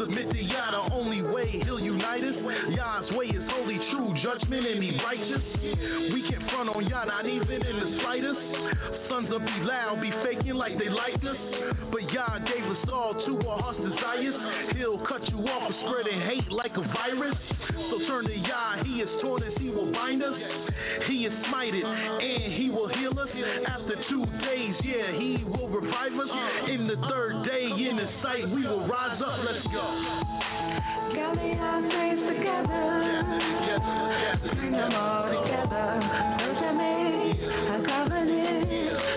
submit to Yah, the only way He'll unite us. Yah's way is holy, true judgment, and He righteous. We can't front on Yah, not even in the slightest. Sons of Belial be faking like they like us, but Yah gave us all to our heart's desires. He'll cut you off for spreading hate like a virus. So turn to Yah, He is torn as He will bind us. He is smited and He will heal us. After 2 days, yeah, He will revive us. In the third day, in His sight, we will rise up. Let's go. Gather your saints together. Bring them all together. Those that made a covenant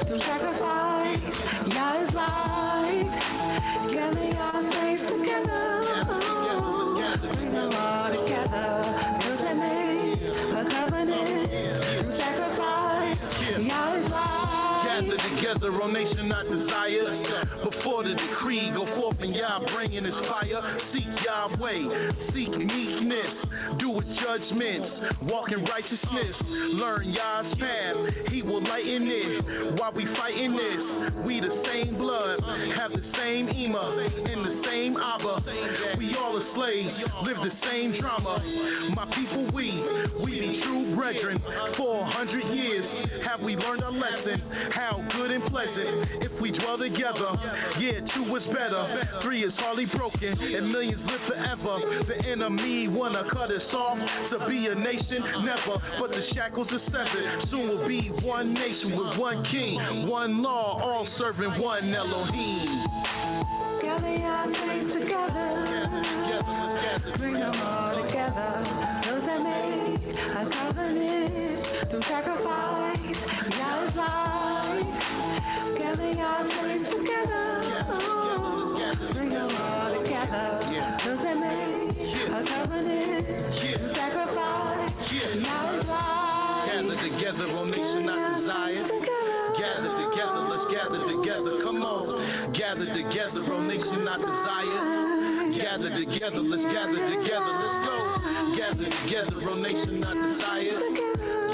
to sacrifice. Yah is light. Gather your saints together. Bring them all together. Those that made a covenant to sacrifice. Yah is light. Gather together, O nation not desired. Before the decree, go forth and Yah bringing His fire. Seek Yahweh, seek meekness, do His judgments, walk in righteousness, learn Yah's path, He will lighten it. While we fighting this, we the same blood, have the same Ima, and the same Abba. We all are slaves, live the same drama. My people, we be true brethren. 400 years have we learned a lesson, how good and pleasant if we dwell together. Yeah, 2 is better, 3 is hardly broken, and millions live forever. The enemy wanna cut us off to be a nation, never, but the shackles are severed. Soon we'll be one nation with one king, one law, all serving one Elohim. Gather your saints together. Bring them all together. Those that made a covenant to sacrifice. Yah is light. Gather your saints together. Bring them all together. Those that made a covenant to sacrifice. Yah is light. Gather together, O nation not desired. Gather together, let's gather together. Come on. Gather together, O nation not desired. Gather together, let's gather together. Let's go. Gather together, O nation not desired.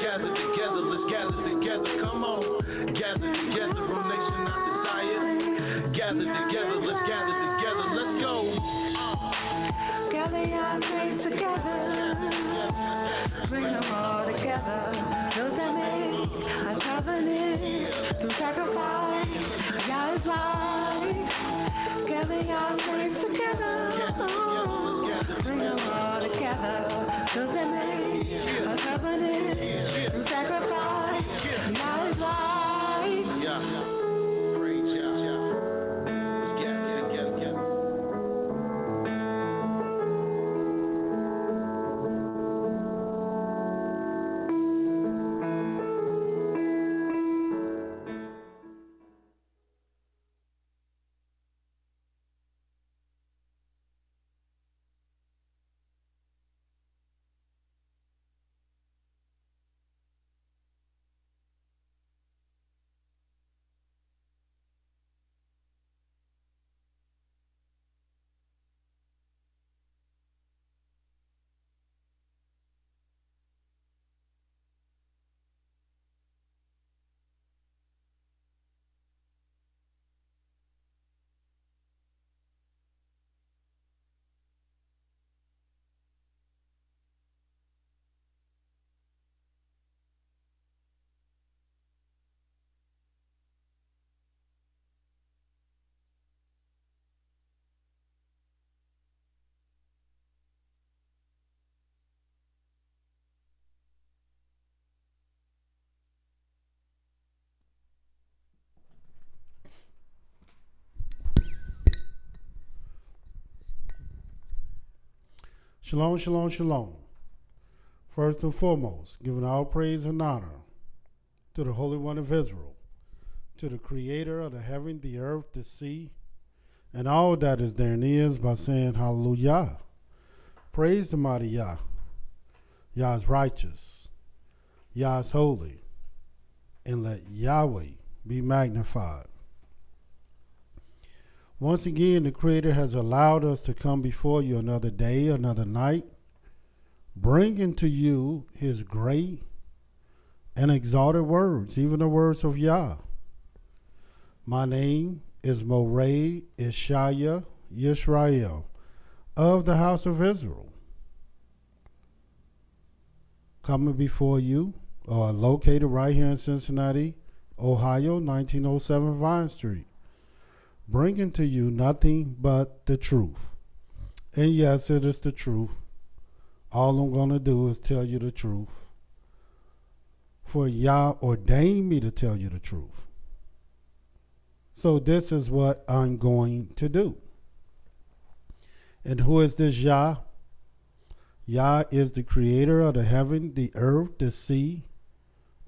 Gather together, let's gather together. Come on. Gather together, O nation not desired. Gather together, let's gather together. Let's go. Gather your saints together. Bring them all together. Those that made a covenant to sacrifice. Yah is light. Gather your saints together. Bring them all together. Those that made a covenant to sacrifice. Yah is light. Yeah. Praise Yah. Gather. Shalom, shalom, shalom. First and foremost, giving all praise and honor to the Holy One of Israel, to the Creator of the heaven, the earth, the sea, and all that is therein is, by saying hallelujah. Praise the mighty Yah. Yah is righteous. Yah is holy. And let Yahweh be magnified. Once again, the Creator has allowed us to come before you another day, another night, bringing to you His great and exalted words, even the words of Yah. My name is Mowreh IshiYAH, YIsraEL, of the house of Israel. Coming before you are located right here in Cincinnati, Ohio, 1907 Vine Street, bringing to you nothing but the truth. And yes, it is the truth. All I'm going to do is tell you the truth. For Yah ordained me to tell you the truth. So this is what I'm going to do. And who is this Yah? Yah is the creator of the heaven, the earth, the sea,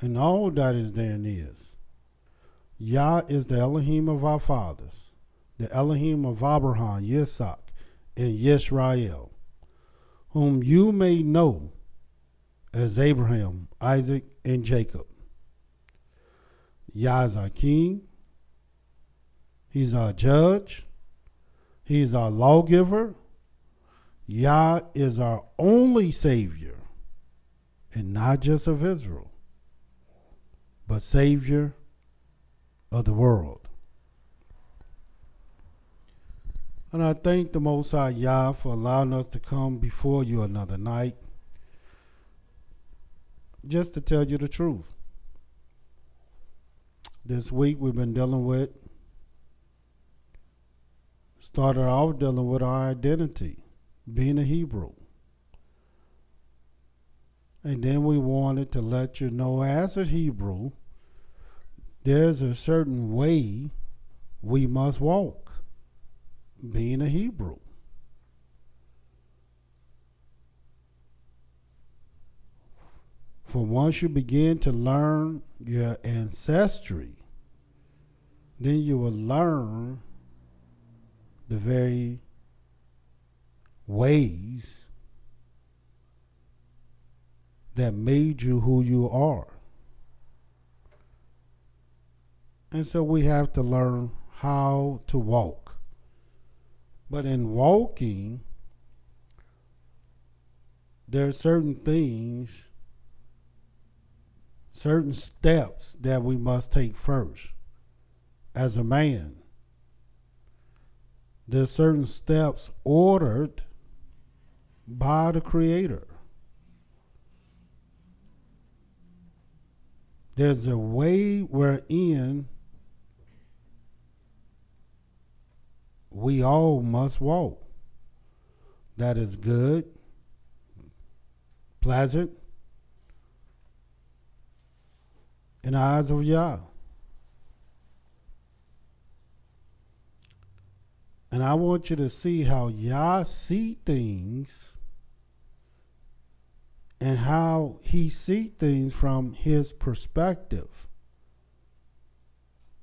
and all that is therein is. Yah is the Elohim of our fathers, the Elohim of Abraham, Yitzhak, and YIsraEL, whom you may know as Abraham, Isaac, and Jacob. Yah is our king. He's our judge. He's our lawgiver. Yah is our only Savior, and not just of Israel, but Savior of the world. And I thank the Most High Yah for allowing us to come before you another night, just to tell you the truth. This week we've been started off dealing with our identity, being a Hebrew. And then we wanted to let you know, as a Hebrew, there's a certain way we must walk, being a Hebrew. For once you begin to learn your ancestry, then you will learn the very ways that made you who you are. And so we have to learn how to walk. But in walking, there are certain things, certain steps that we must take first as a man. There's certain steps ordered by the Creator. There's a way wherein we all must walk that is good, pleasant in the eyes of Yah. And I want you to see how Yah see things and how he see things from his perspective.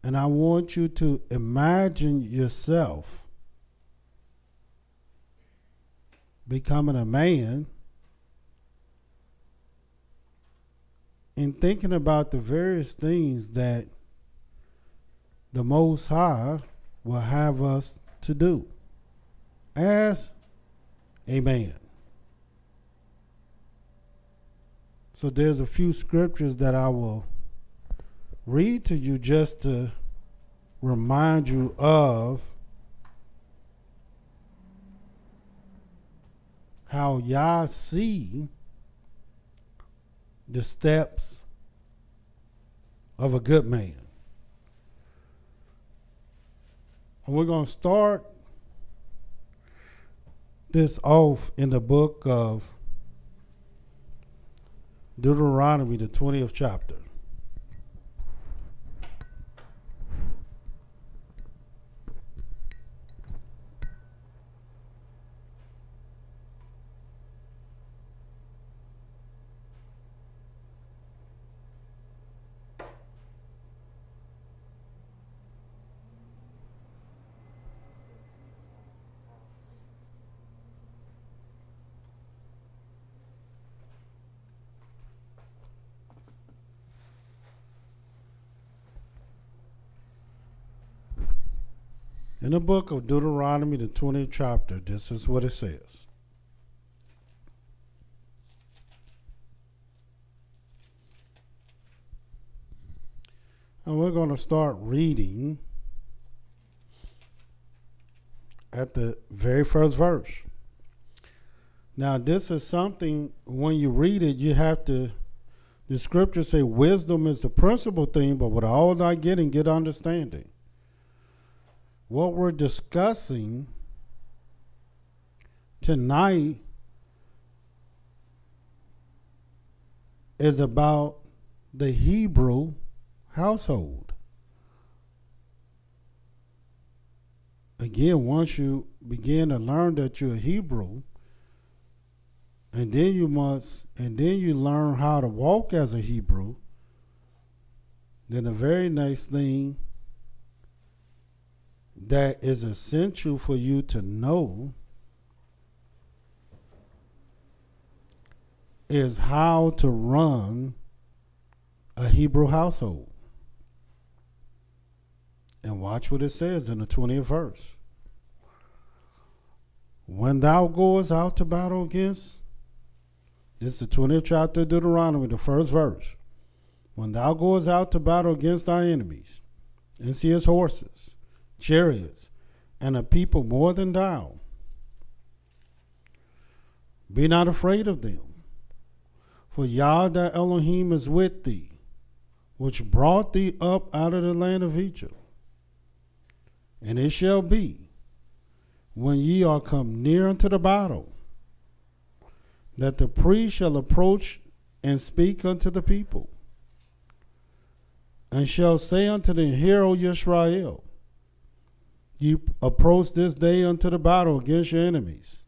And I want you to imagine yourself becoming a man and thinking about the various things that the Most High will have us to do as a man. So there's a few scriptures that I will read to you just to remind you of how Yah see the steps of a good man. And we're going to start this off in the book of Deuteronomy, the 20th chapter. In the book of Deuteronomy, the 20th chapter, this is what it says. And we're going to start reading at the very first verse. Now, this is something, when you read it, you have to, the scriptures say wisdom is the principal thing, but with all thy getting, get understanding. What we're discussing tonight is about the Hebrew household. Again, once you begin to learn that you're a Hebrew, and then you learn how to walk as a Hebrew, then the very next thing that is essential for you to know is how to run a Hebrew household. And watch what it says in the 20th verse. When thou goest out to battle against, this is the 20th chapter of Deuteronomy, the first verse. When thou goest out to battle against thy enemies, and seest horses, chariots, and a people more than thou, be not afraid of them. For Yah thy Elohim is with thee, which brought thee up out of the land of Egypt. And it shall be, when ye are come near unto the battle, that the priest shall approach and speak unto the people, and shall say unto them, Hear, O YIsraEL, ye approach this day unto the battle against your enemies.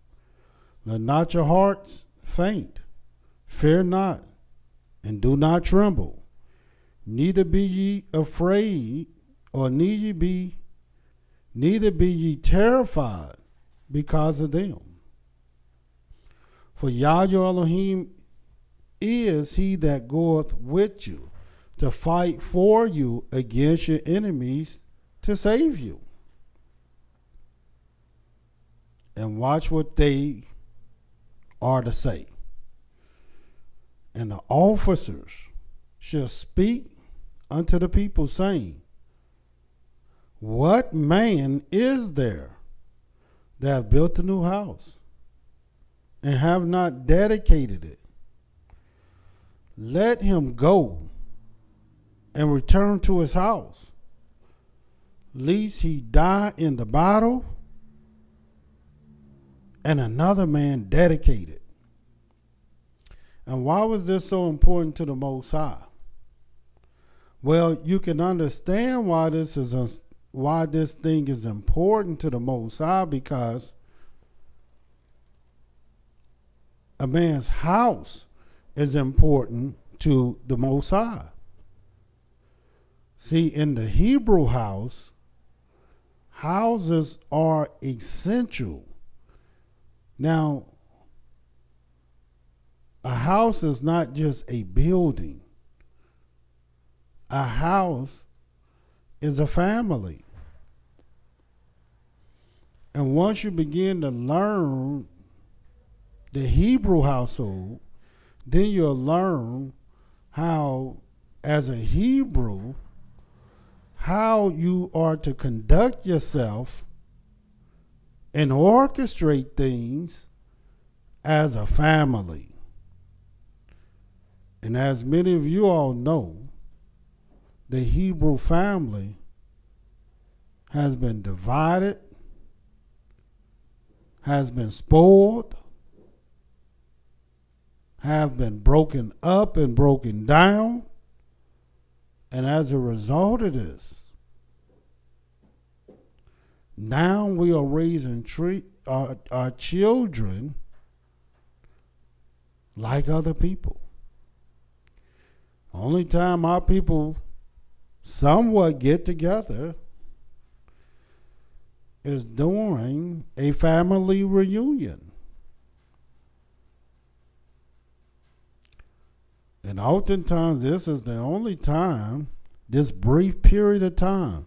Let not your hearts faint, fear not, and do not tremble. Neither be ye afraid, or neither be ye terrified because of them. For Yah your Elohim is he that goeth with you to fight for you against your enemies to save you. And watch what they are to say. And the officers shall speak unto the people, saying, What man is there that have built a new house and have not dedicated it? Let him go and return to his house, lest he die in the battle and another man dedicate it. And why was this so important to the Most High? Well, you can understand why this thing is important to the Most High, because a man's house is important to the Most High. See, in the Hebrew house, houses are essential. Now, a house is not just a building. A house is a family. And once you begin to learn the Hebrew household, then you'll learn how, as a Hebrew, how you are to conduct yourself and orchestrate things as a family. And as many of you all know, the Hebrew family has been divided, has been spoiled, have been broken up and broken down. And as a result of this, now we are raising our children like other people. Only time our people somewhat get together is during a family reunion. And oftentimes this is the only time, this brief period of time.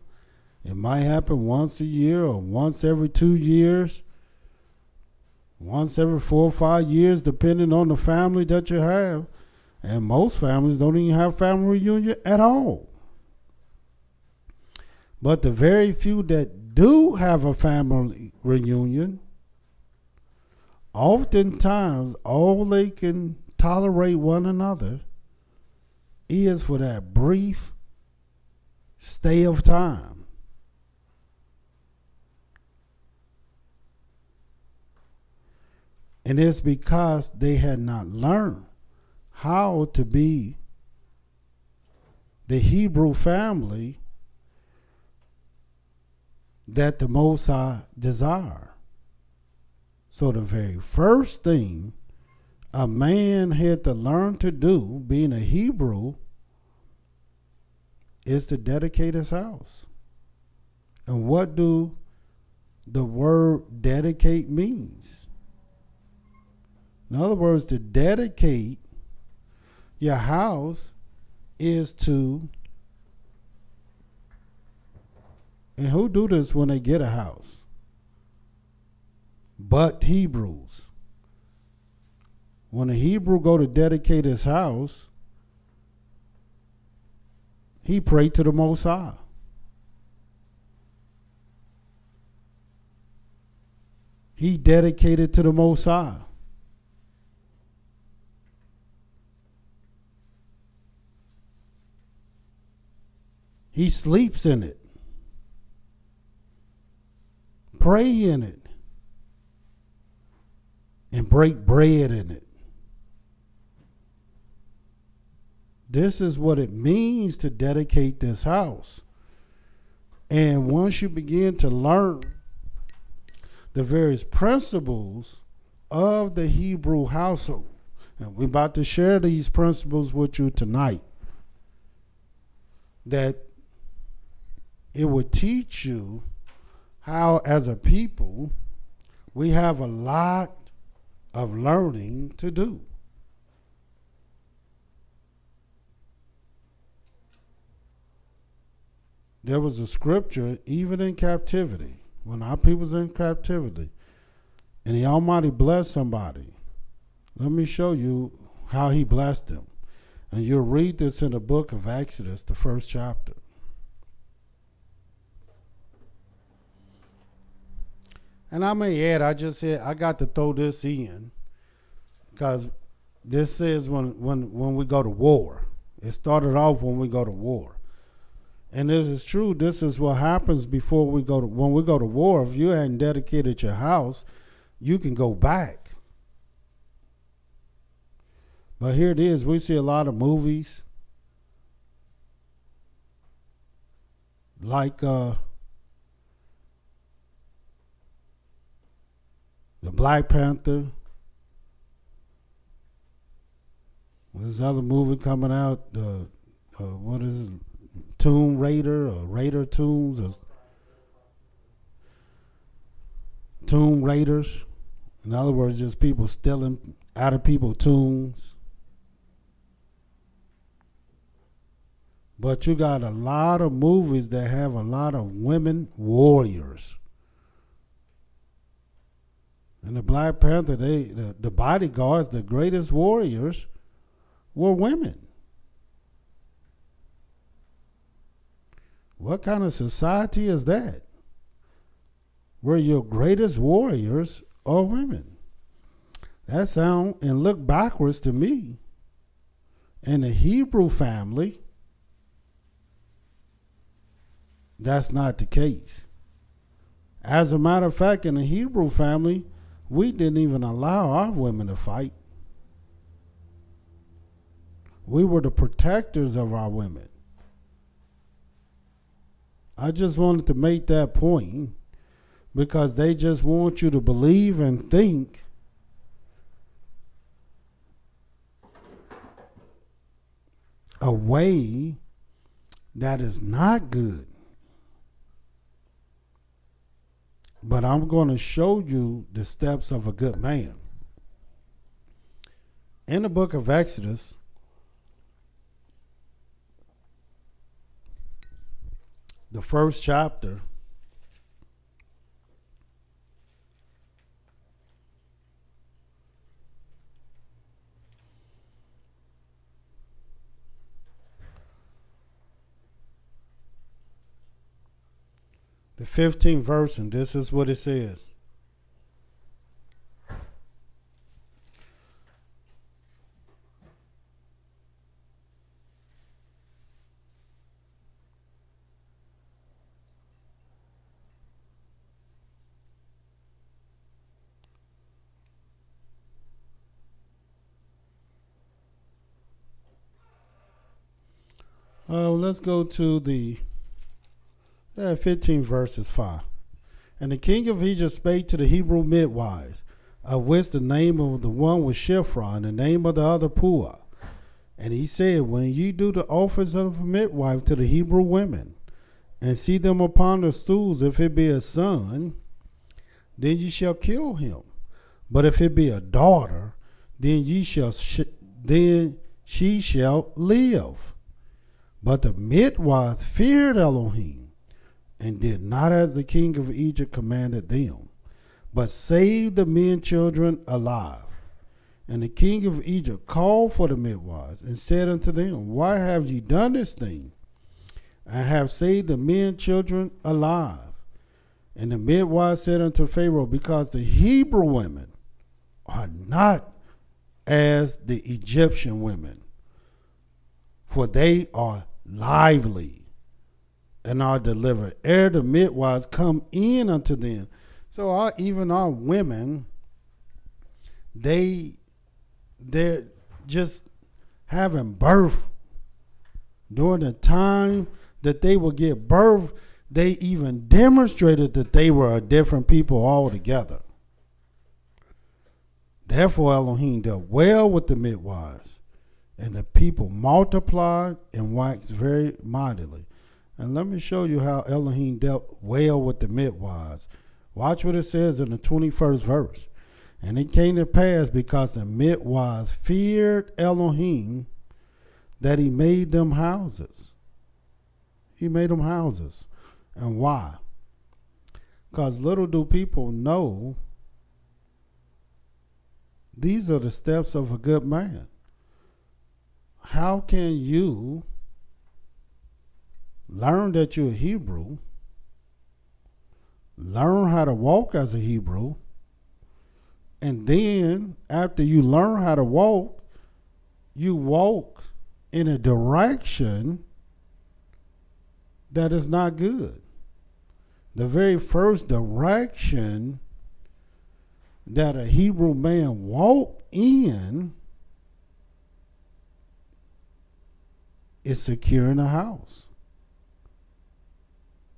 It might happen once a year or once every 2 years, once every 4 or 5 years, depending on the family that you have. And most families don't even have family reunion at all. But the very few that do have a family reunion oftentimes all they can tolerate one another is for that brief stay of time. And it's because they had not learned how to be the Hebrew family that the Most High desire. So the very first thing a man had to learn to do, being a Hebrew, is to dedicate his house. And what do the word dedicate means? In other words, to dedicate your house is to, and who do this when they get a house? But Hebrews. When a Hebrew go to dedicate his house, he prayed to the Most High. He dedicated to the Most High. He sleeps in it. Pray in it. And break bread in it. This is what it means to dedicate this house. And once you begin to learn the various principles of the Hebrew household, and we're about to share these principles with you tonight, that it would teach you how, as a people, we have a lot of learning to do. There was a scripture, even in captivity, when our people was in captivity, and the Almighty blessed somebody. Let me show you how he blessed them. And you'll read this in the book of Exodus, the 1st chapter. And I may add, I got to throw this in because this says when we go to war. It started off when we go to war. And this is true. This is what happens before we go to, when we go to war. If you hadn't dedicated your house, you can go back. But here it is. We see a lot of movies like the Black Panther. There's another movie coming out. What is it? Tomb Raider or Raider Tombs or Tomb Raiders. In other words, just people stealing out of people's tombs. But you got a lot of movies that have a lot of women warriors. And the Black Panther, the bodyguards, the greatest warriors were women. What kind of society is that? Where your greatest warriors are women. That sound and look backwards to me. In the Hebrew family, that's not the case. As a matter of fact, in the Hebrew family, we didn't even allow our women to fight. We were the protectors of our women. I just wanted to make that point because they just want you to believe and think a way that is not good. But I'm going to show you the steps of a good man. In the book of Exodus, the 1st chapter, the 15th verse, and this is what it says. Let's go to the 15 verses 5. And the king of Egypt spake to the Hebrew midwives, of which the name of the one was Shiphrah, and the name of the other Puah. And he said, when ye do the office of a midwife to the Hebrew women, and see them upon the stools, if it be a son, then ye shall kill him. But if it be a daughter, then then she shall live. But the midwives feared Elohim, and did not as the king of Egypt commanded them, but saved the men children alive. And the king of Egypt called for the midwives, and said unto them, why have ye done this thing, and have saved the men children alive? And the midwives said unto Pharaoh, because the Hebrew women are not as the Egyptian women, for they are lively and are delivered ere the midwives come in unto them. So even our women, they're just having birth. During the time that they will give birth, they even demonstrated that they were a different people altogether. Therefore Elohim dealt well with the midwives, and the people multiplied and waxed very mightily. And let me show you how Elohim dealt well with the midwives. Watch what it says in the 21st verse. And it came to pass, because the midwives feared Elohim, that he made them houses. He made them houses. And why? Because little do people know, these are the steps of a good man. How can you learn that you're a Hebrew, learn how to walk as a Hebrew, and then after you learn how to walk, you walk in a direction that is not good? The very first direction that a Hebrew man walked in is securing a house,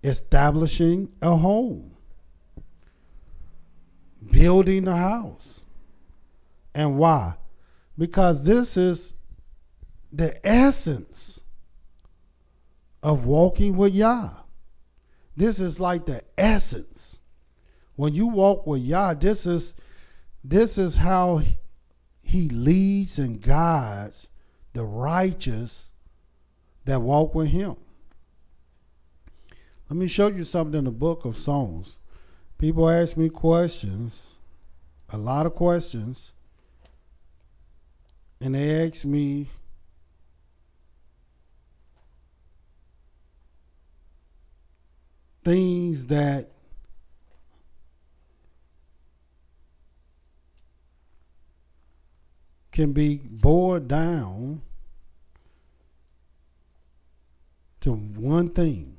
establishing a home, building a house. And why? Because this is the essence of walking with Yah. This is like the essence. When you walk with Yah, this is how he leads and guides the righteous that walk with him. Let me show you something in the book of Psalms. People ask me questions, a lot of questions, and they ask me things that can be boiled down to one thing.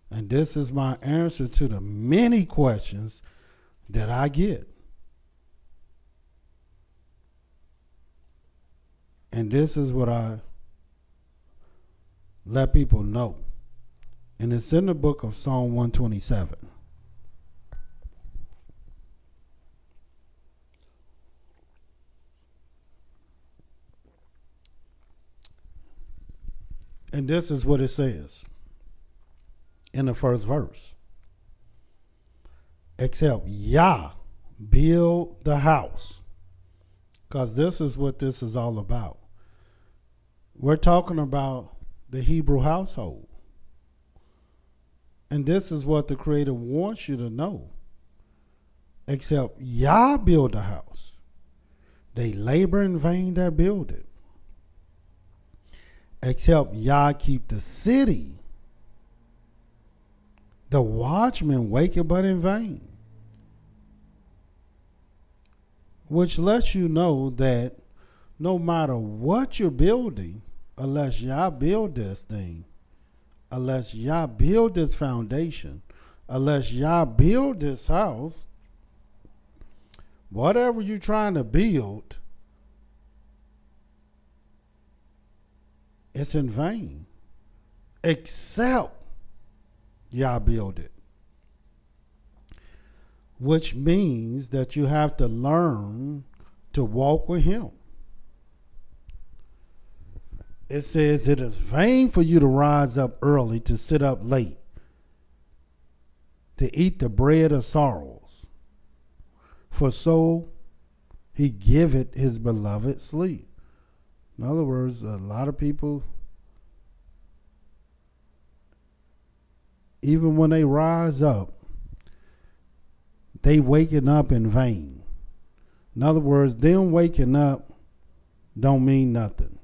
And this is my answer to the many questions that I get. And this is what I let people know. And it's in the book of Psalm 127. And this is what it says in the first verse. Except Yah build the house. Because this is what this is all about. We're talking about the Hebrew household. And this is what the Creator wants you to know. Except Yah build the house, they labor in vain that build it. Except Yah keep the city, the watchman waketh but in vain. Which lets you know that no matter what you're building, unless Yah build this thing, unless Yah build this foundation, unless Yah build this house, whatever you're trying to build, it's in vain. except Yah build it. Which means that you have to learn to walk with him. It says it is vain for you to rise up early, to sit up late, to eat the bread of sorrows. For so he giveth his beloved sleep. In other words, a lot of people, even when they rise up, they waking up in vain. In other words, them waking up don't mean nothing,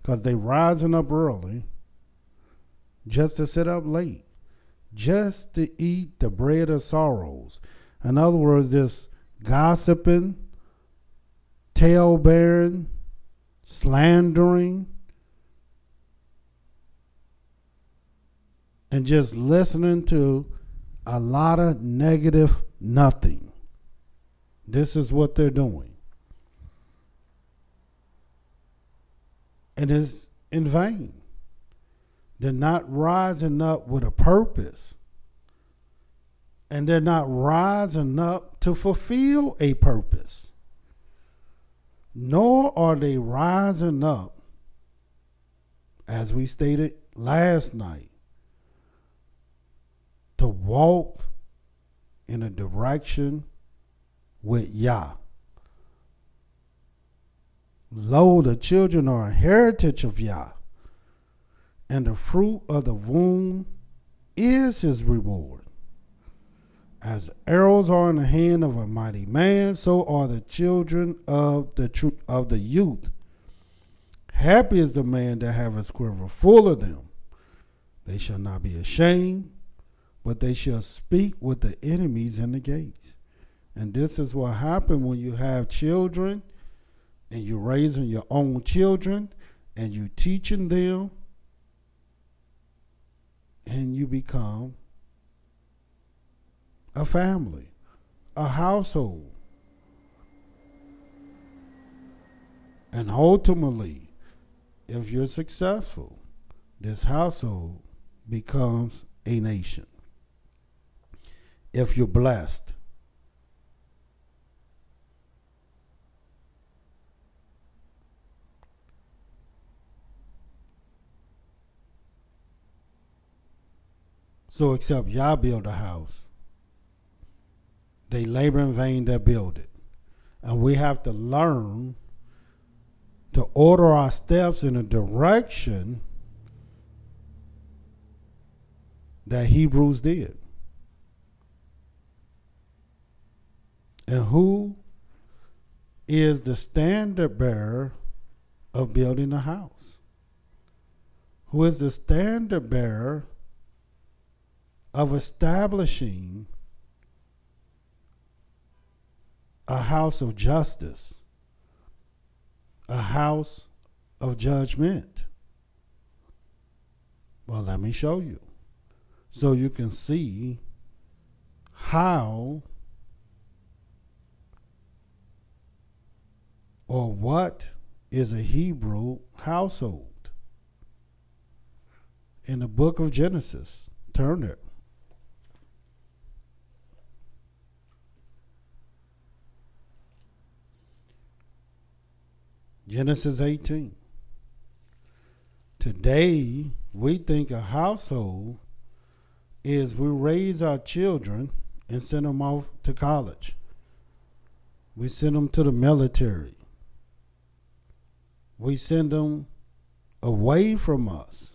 because they rising up early just to sit up late, just to eat the bread of sorrows. In other words, this gossiping, tale-bearing, slandering, and just listening to a lot of negative nothing. This is what they're doing. And it's in vain. They're not rising up with a purpose. And they're not rising up to fulfill a purpose. Nor are they rising up, as we stated last night, to walk in a direction with Yah. Lo, the children are a heritage of Yah, and the fruit of the womb is his reward. As arrows are in the hand of a mighty man, so are the children of the youth. Happy is the man that have his quiver full of them. They shall not be ashamed, but they shall speak with the enemies in the gates. And this is what happens when you have children and you're raising your own children and you teaching them, and you become a family, a household. And ultimately, if you're successful, this household becomes a nation. If you're blessed. So except Yah build a house, they labor in vain that build it. And we have to learn to order our steps in a direction that Hebrews did. And who is the standard bearer of building a house? Who is the standard bearer of establishing a house of justice, a house of judgment? Well, let me show you, so you can see how or what is a Hebrew household. In the book of Genesis, turn there. Genesis 18. Today, we think a household is we raise our children and send them off to college. We send them to the military. We send them away from us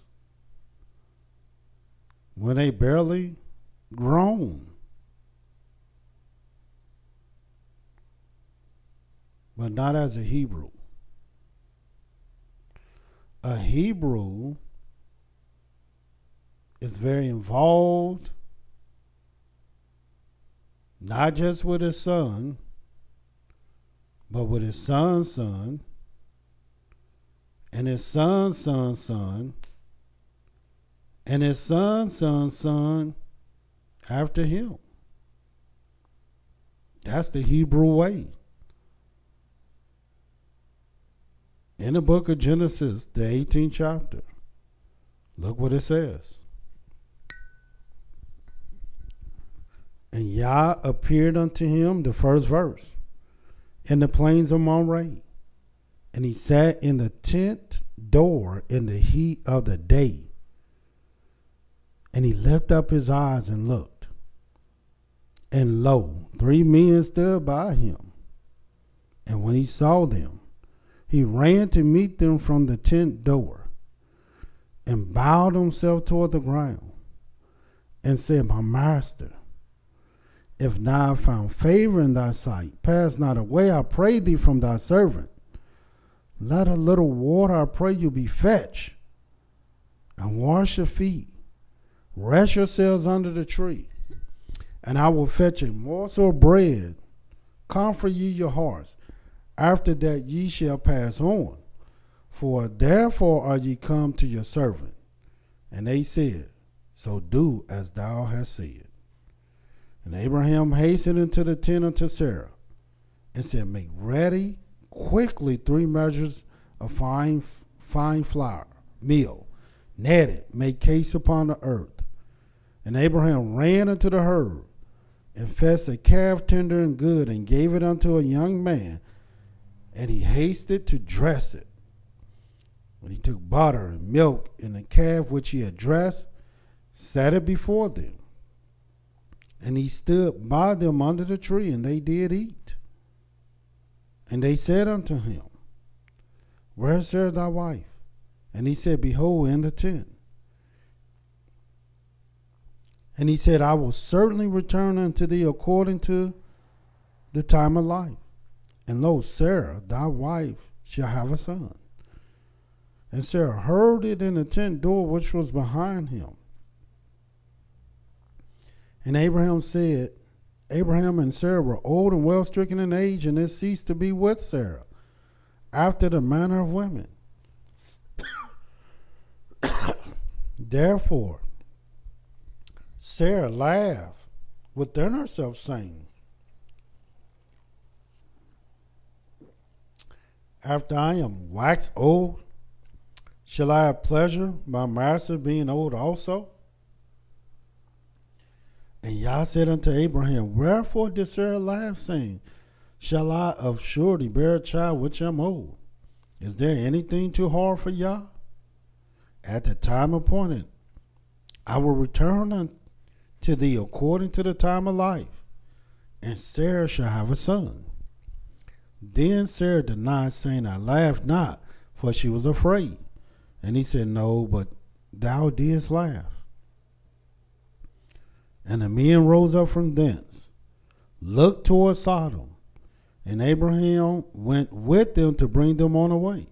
when they barely grown. But not as a Hebrew. A Hebrew is very involved, not just with his son, but with his son's son, and his son's son's son, and his son's son's son after him. That's the Hebrew way. In the book of Genesis, the 18th chapter, Look what it says. And Yah appeared unto him, the first verse, in the plains of Mowreh. And he sat in the tent door in the heat of the day. And he lifted up his eyes and looked. And lo, 3 men stood by him. And when he saw them, he ran to meet them from the tent door and bowed himself toward the ground and said, My master, if now I found favor in thy sight, pass not away, I pray thee, from thy servant. Let a little water, I pray you, be fetched, and wash your feet. Rest yourselves under the tree, and I will fetch a morsel of bread. Comfort ye your hearts. After that ye shall pass on, for therefore are ye come to your servant. And they said, So do as thou hast said. And Abraham hastened into the tent unto Sarah, and said, Make ready quickly 3 measures of fine flour, meal, knead it, make cakes upon the earth. And Abraham ran into the herd, and fetched a calf tender and good, and gave it unto a young man, and he hasted to dress it. When he took butter and milk and the calf which he had dressed, set it before them. And he stood by them under the tree, and they did eat. And they said unto him, Where is Sarah thy wife? And he said, Behold, in the tent. And he said, I will certainly return unto thee according to the time of life. And lo, Sarah thy wife shall have a son. And Sarah heard it in the tent door which was behind him. And Abraham and Sarah were old and well stricken in age, and it ceased to be with Sarah, after the manner of women. Therefore, Sarah laughed within herself, saying, After I am waxed old, shall I have pleasure, my master being old also? And Yah said unto Abraham, Wherefore did Sarah laugh, saying, Shall I of surety bear a child which am old? Is there anything too hard for Yah? At the time appointed, I will return unto thee according to the time of life, and Sarah shall have a son. Then Sarah denied, saying, I laughed not, for she was afraid. And he said, No, but thou didst laugh. And the men rose up from thence, looked toward Sodom, and Abraham went with them to bring them on the way.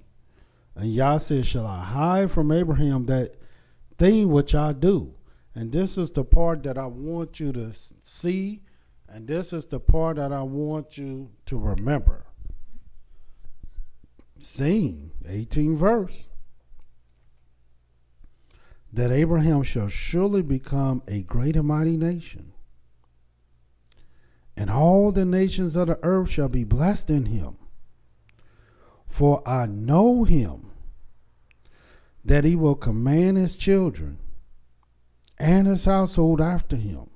And Yah said, Shall I hide from Abraham that thing which I do? And this is the part that I want you to see, and this is the part that I want you to remember. Seeing, 18th verse, that Abraham shall surely become a great and mighty nation, and all the nations of the earth shall be blessed in him. For I know him, that he will command his children and his household after him,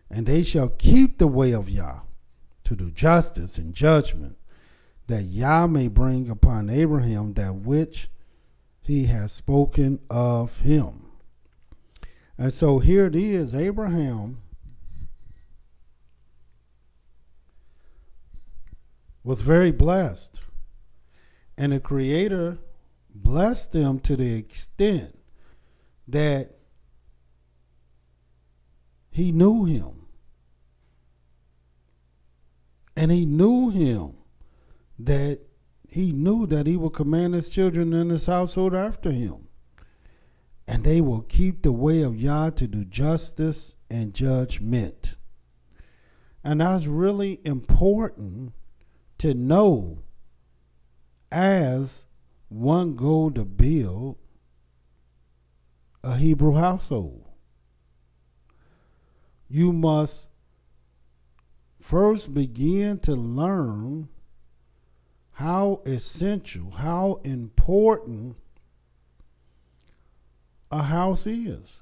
and they shall keep the way of Yah, to do justice and judgment, that Yah may bring upon Abraham that which he has spoken of him. And so here it is, Abraham was very blessed, and the Creator blessed them to the extent that he knew him, and he knew him that he knew that he will command his children and his household after him, and they will keep the way of Yah to do justice and judgment. And that's really important to know as one go to build a Hebrew household. You must first begin to learn how essential, how important a house is.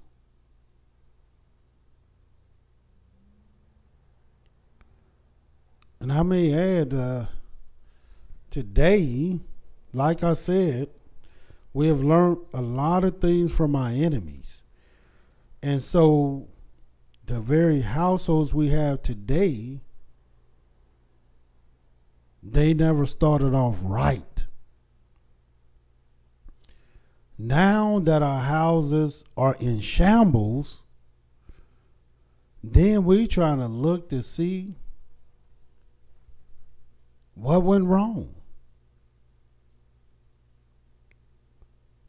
And I may add, today, like I said, we have learned a lot of things from our enemies. And so the very households we have today, they never started off right. Now that our houses are in shambles, then we trying to look to see what went wrong.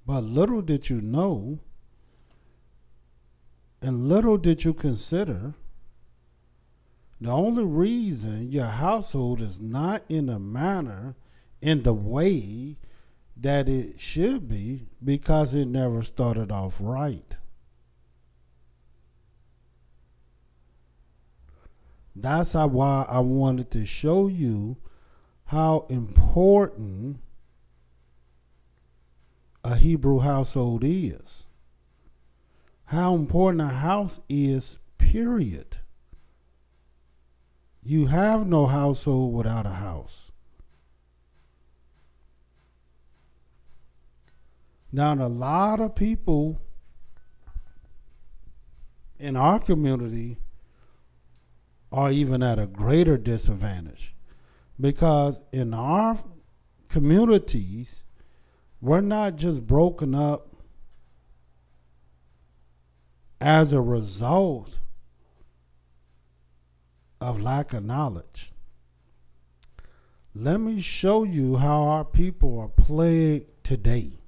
But little did you know, and little did you consider, the only reason your household is not in a manner, in the way that it should be, because it never started off right. That's why I wanted to show you how important a Hebrew household is. How important a house is, period. You have no household without a house. Now, a lot of people in our community are even at a greater disadvantage, because in our communities, we're not just broken up as a result of lack of knowledge. Let me show you how our people are plagued today.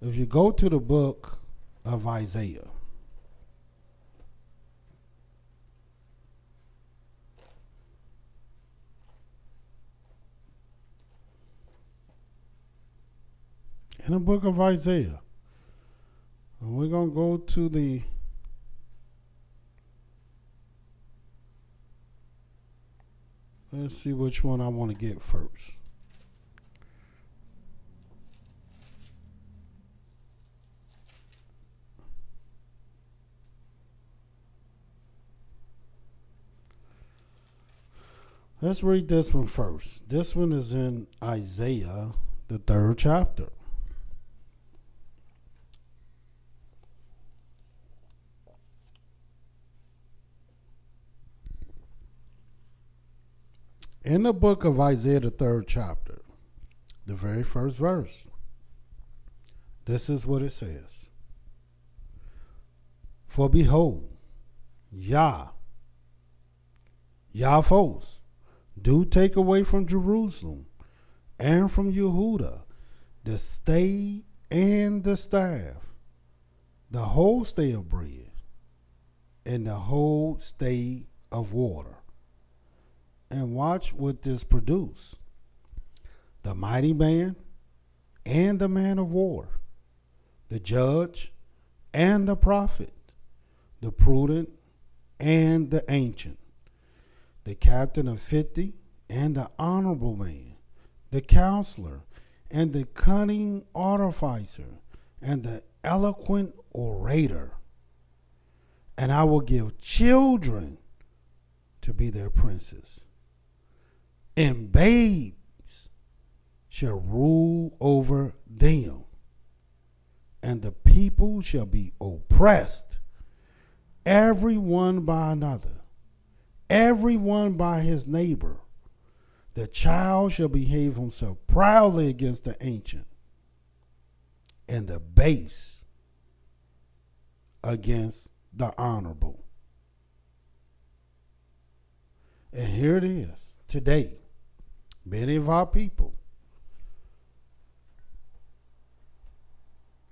If you go to the book of Isaiah, in the book of Isaiah, and we're going to go to the let's see which one I want to get first. Let's read this one first. This one is in Isaiah, the 3rd chapter. In the book of Isaiah, the 3rd chapter, the very first verse, this is what it says. For behold, Yah of hosts, do take away from Jerusalem and from Yehudah the stay and the staff, the whole stay of bread, and the whole stay of water. And watch what this produce. The mighty man and the man of war, the judge and the prophet, the prudent and the ancient, the captain of 50 and the honorable man, the counselor and the cunning artificer and the eloquent orator. And I will give children to be their princes, and babes shall rule over them, and the people shall be oppressed, every one by another, every one by his neighbor. The child shall behave himself proudly against the ancient, and the base against the honorable. And here it is today. Many of our people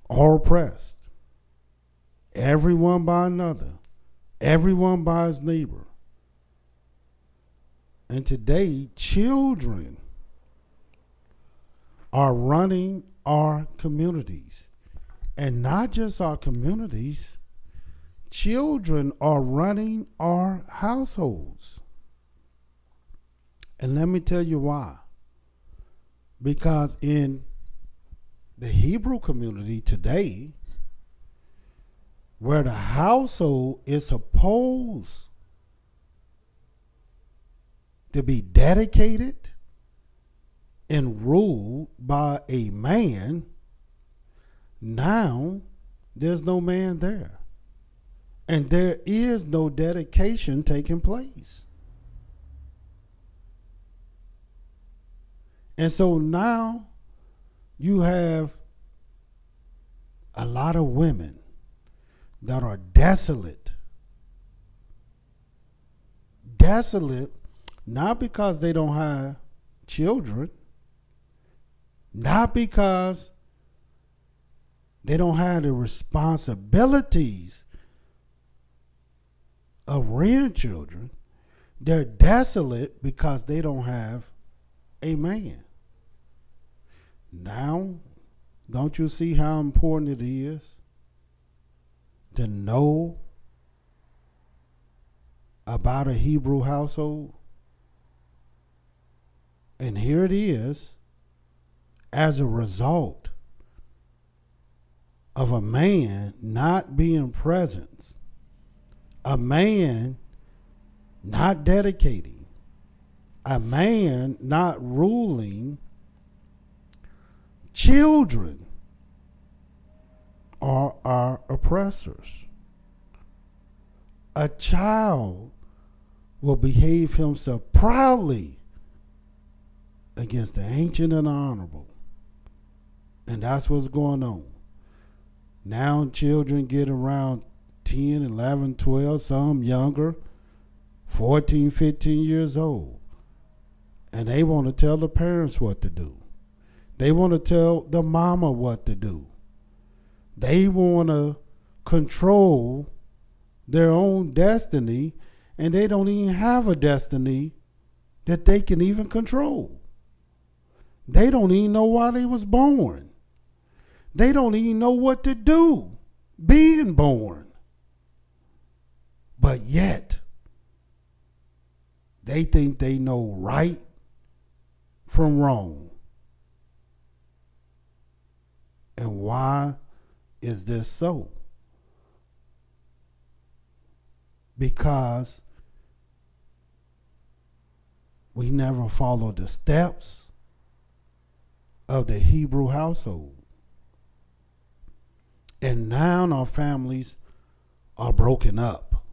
are oppressed, everyone by another, everyone by his neighbor. And today, children are running our communities. And not just our communities, children are running our households. And let me tell you why. Because in the Hebrew community today, where the household is supposed to be dedicated and ruled by a man, now there's no man there. And there is no dedication taking place. And so now you have a lot of women that are desolate. Desolate, not because they don't have children, not because they don't have the responsibilities of rearing children. They're desolate because they don't have a man. Now, don't you see how important it is to know about a Hebrew household? And here it is, as a result of a man not being present, a man not dedicating, a man not ruling, children are our oppressors. A child will behave himself proudly against the ancient and honorable. And that's what's going on. Now children get around 10, 11, 12, some younger, 14, 15 years old. And they want to tell the parents what to do. They want to tell the mama what to do. They want to control their own destiny, and they don't even have a destiny that they can even control. They don't even know why they was born. They don't even know what to do being born. But yet, they think they know right from wrong. And why is this so? Because we never followed the steps of the Hebrew household. And now our families are broken up.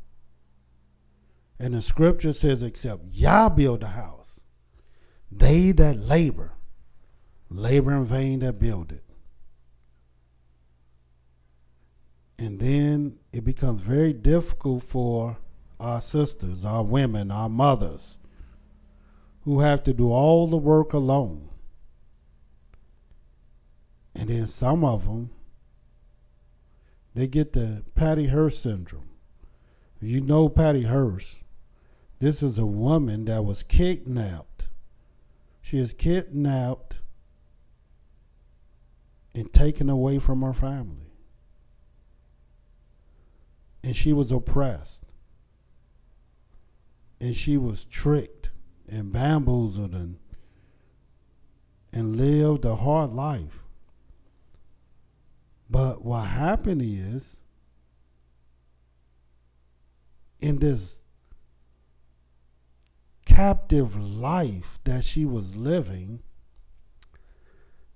And the scripture says, except Yah build a house, they that labor in vain that build it. And then it becomes very difficult for our sisters, our women, our mothers, who have to do all the work alone. And then some of them, they get the Patty Hearst syndrome. You know Patty Hearst. This is a woman that was kidnapped. She is kidnapped and taken away from her family. And she was oppressed. And she was tricked and bamboozled and lived a hard life. But what happened is, in this captive life that she was living,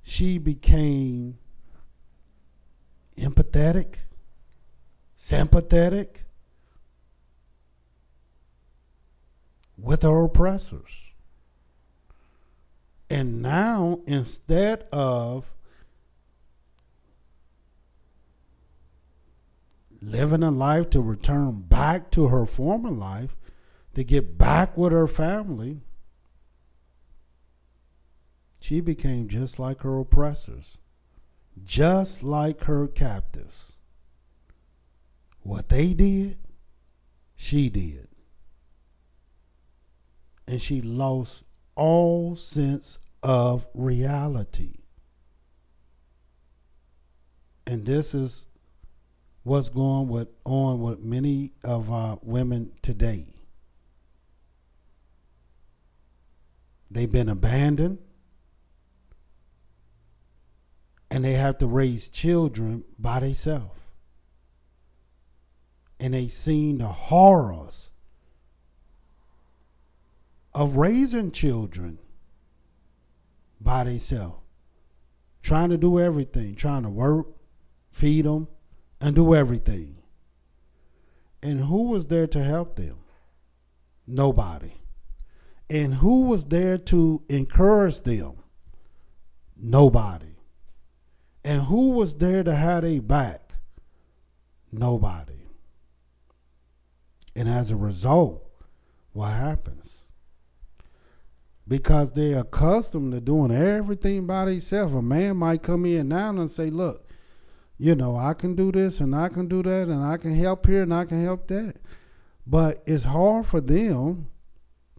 she became empathetic, sympathetic with her oppressors. And now, instead of living a life to return back to her former life, to get back with her family, she became just like her oppressors, just like her captives. What they did, she did. And she lost all sense of reality. And this is what's going on with many of our women today. They've been abandoned, and they have to raise children by themselves. and they seen the horrors of raising children by themselves, trying to do everything, trying to work, feed them, and do everything. And who was there to help them? Nobody. And who was there to encourage them? Nobody. And who was there to have their back? Nobody. And as a result, what happens? Because they're accustomed to doing everything by themselves. A man might come in now and say, look, you know, I can do this and I can do that and I can help here and I can help that. But it's hard for them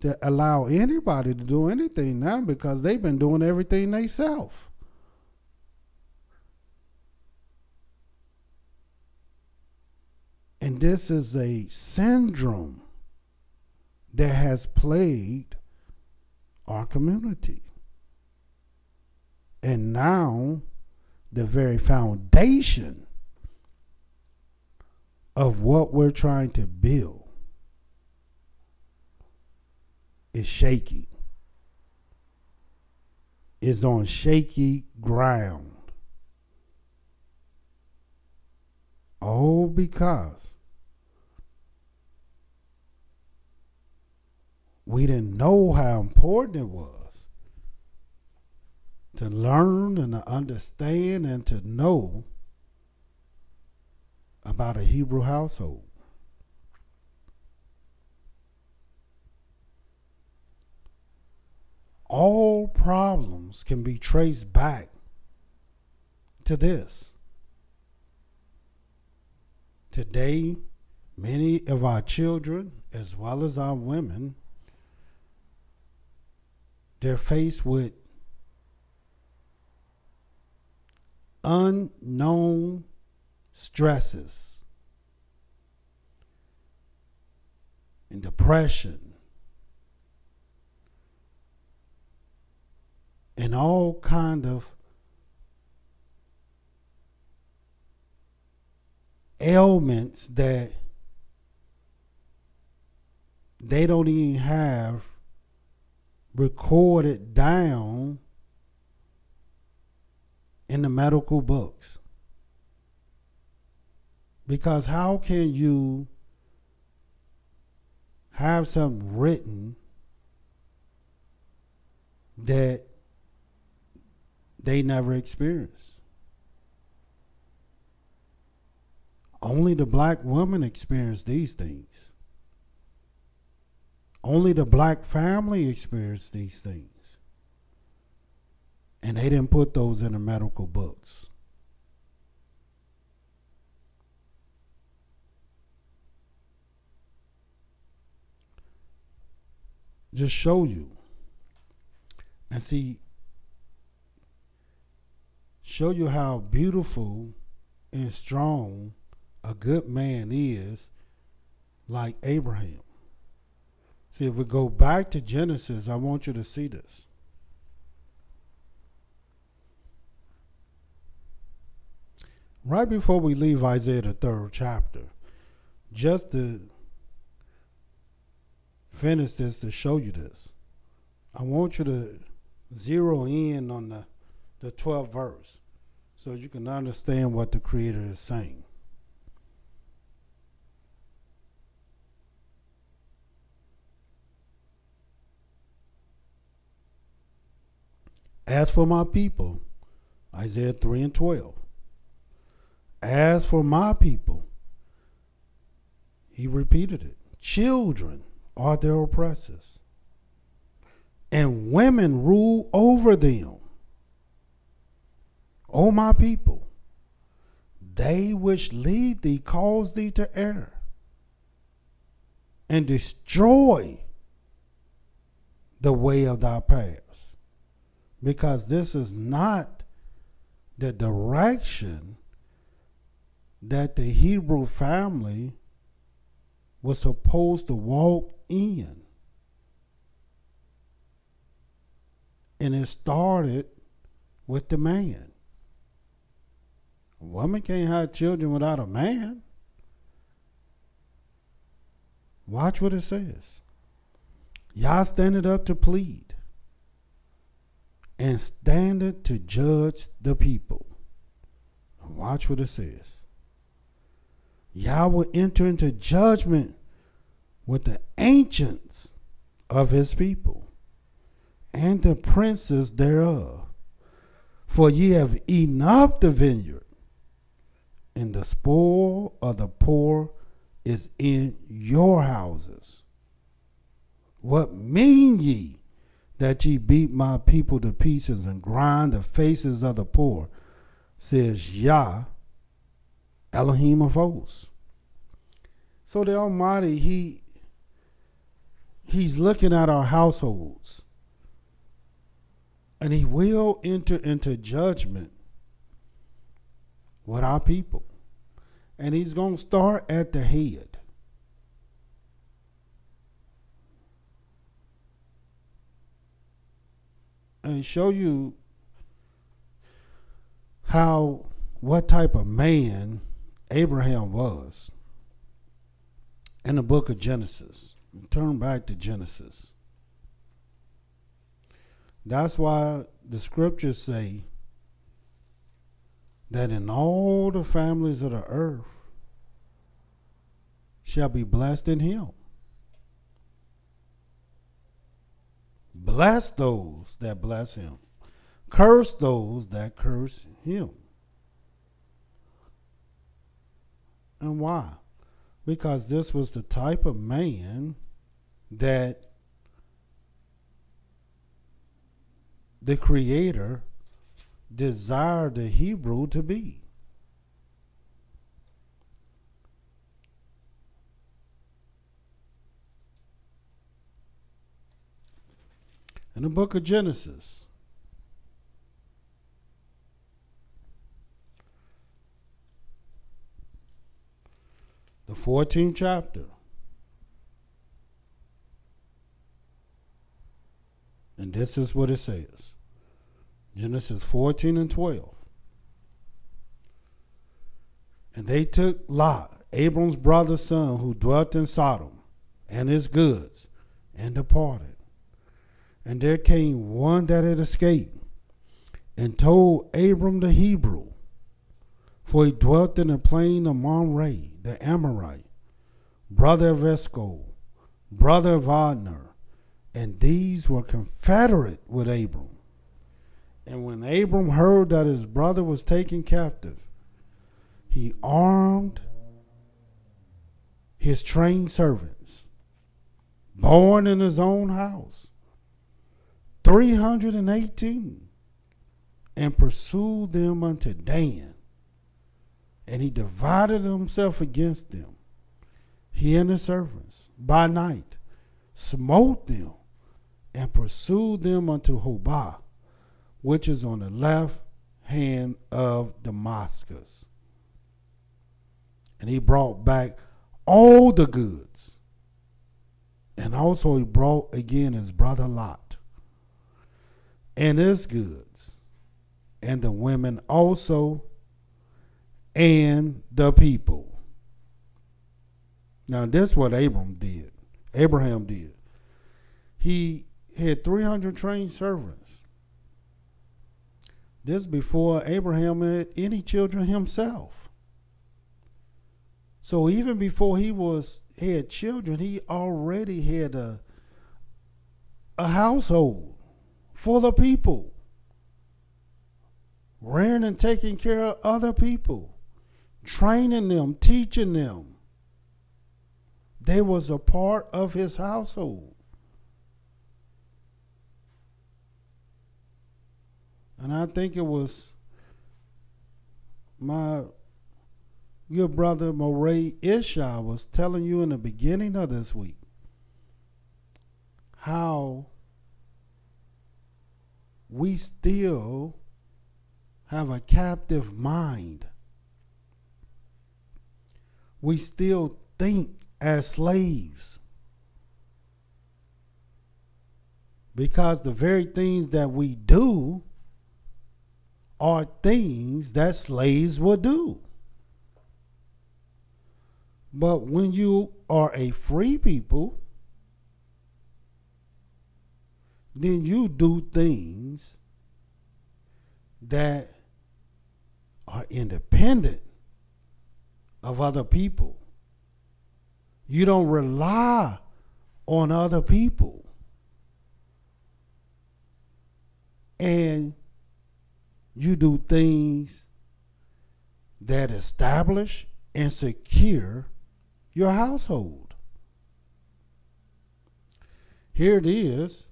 to allow anybody to do anything now because they've been doing everything themselves. And this is a syndrome that has plagued our community. And now the very foundation of what we're trying to build is shaky. Is on shaky ground. All because we didn't know how important it was to learn and to understand and to know about a Hebrew household. All problems can be traced back to this. Today, many of our children, as well as our women, they're faced with unknown stresses and depression and all kind of ailments that they don't even have recorded down in the medical books. Because how can you have something written that they never experienced? Only the black woman experienced these things. Only the black family experienced these things. And they didn't put those in the medical books. Just show you. And see, show you how beautiful and strong a good man is, like Abraham. See, if we go back to Genesis, I want you to see this. Right before we leave Isaiah, the 3rd chapter, just to finish this, to show you this, I want you to zero in on the 12th verse so you can understand what the Creator is saying. As for my people, Isaiah 3 and 12. As for my people, he repeated it. Children are their oppressors, and women rule over them. O my people, they which lead thee cause thee to err, and destroy the way of thy paths. Because this is not the direction that the Hebrew family was supposed to walk in. And it started with the man. A woman can't have children without a man. Watch what it says. Yah standeth up to plead and standeth to judge the people. And watch what it says. Yah will enter into judgment with the ancients of his people and the princes thereof. For ye have eaten up the vineyard, and the spoil of the poor is in your houses. What mean ye that ye beat my people to pieces and grind the faces of the poor, says Yah, Elohim of hosts. So the Almighty, He's looking at our households, and he will enter into judgment with our people. And he's going to start at the head. And show you what type of man Abraham was in the book of Genesis. Turn back to Genesis. That's why the scriptures say that in all the families of the earth shall be blessed in him. Bless those that bless him. Curse those that curse him. And why? Because this was the type of man that the Creator desired the Hebrew to be. In the book of Genesis, the 14th chapter, and this is what it says. Genesis 14 and 12. And they took Lot, Abram's brother's son, who dwelt in Sodom, and his goods, and departed. And there came one that had escaped, and told Abram the Hebrew, for he dwelt in the plain of Mowreh, the Amorite, brother of Eshcol, brother of Adner, and these were confederate with Abram. And when Abram heard that his brother was taken captive, he armed his trained servants, born in his own house, 318, and pursued them unto Dan. And he divided himself against them, he and his servants, by night, smote them, and pursued them unto Hobah, which is on the left hand of Damascus. And he brought back all the goods. And also he brought again his brother Lot, and his goods, and the women also, and the people. Now this is what Abraham did. He had 300 trained servants. This before Abraham had any children himself. So even before he had children, he already had a household full of people, rearing and taking care of other people, training them, teaching them. They was a part of his household. And I think it was my good brother Mowreh IshYAH was telling you in the beginning of this week how we still have a captive mind. We still think as slaves. Because the very things that we do are things that slaves would do. But when you are a free people, then you do things that are independent of other people. You don't rely on other people. And you do things that establish and secure your household. Here it is.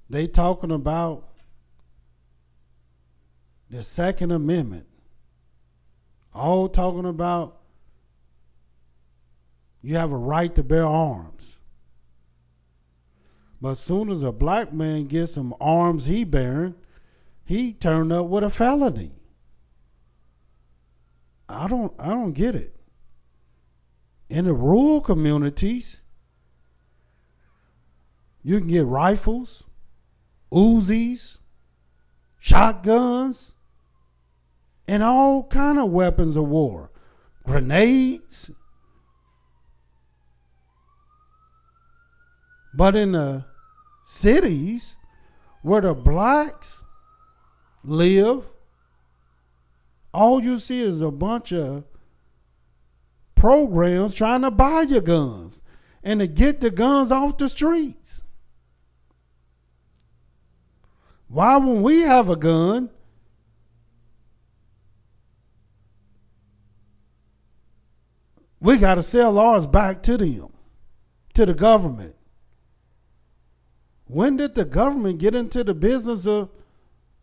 They talking about the Second Amendment. All talking about you have a right to bear arms. But as soon as a black man gets some arms he bearing, he turned up with a felony. I don't get it. In the rural communities, you can get rifles, Uzis, shotguns, and all kind of weapons of war, grenades. But in the cities where the blacks live, all you see is a bunch of programs trying to buy your guns and to get the guns off the streets. Why, when we have a gun, we got to sell ours back to them, to the government? When did the government get into the business of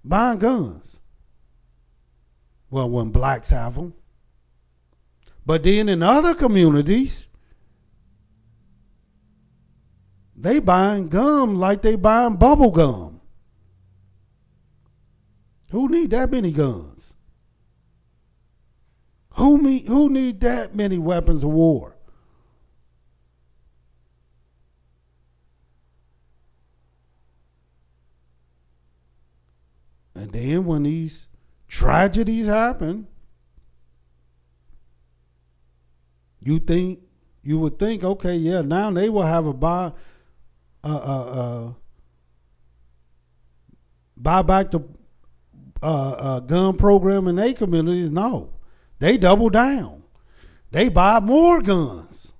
buying guns? Well, when blacks have them. But then in other communities, they buying gum like they buying bubble gum. Who need that many guns? Who need that many weapons of war? And then when these tragedies happen, you would think, okay, yeah, now they will have a buy back the gun program in their communities. No, they double down. They buy more guns.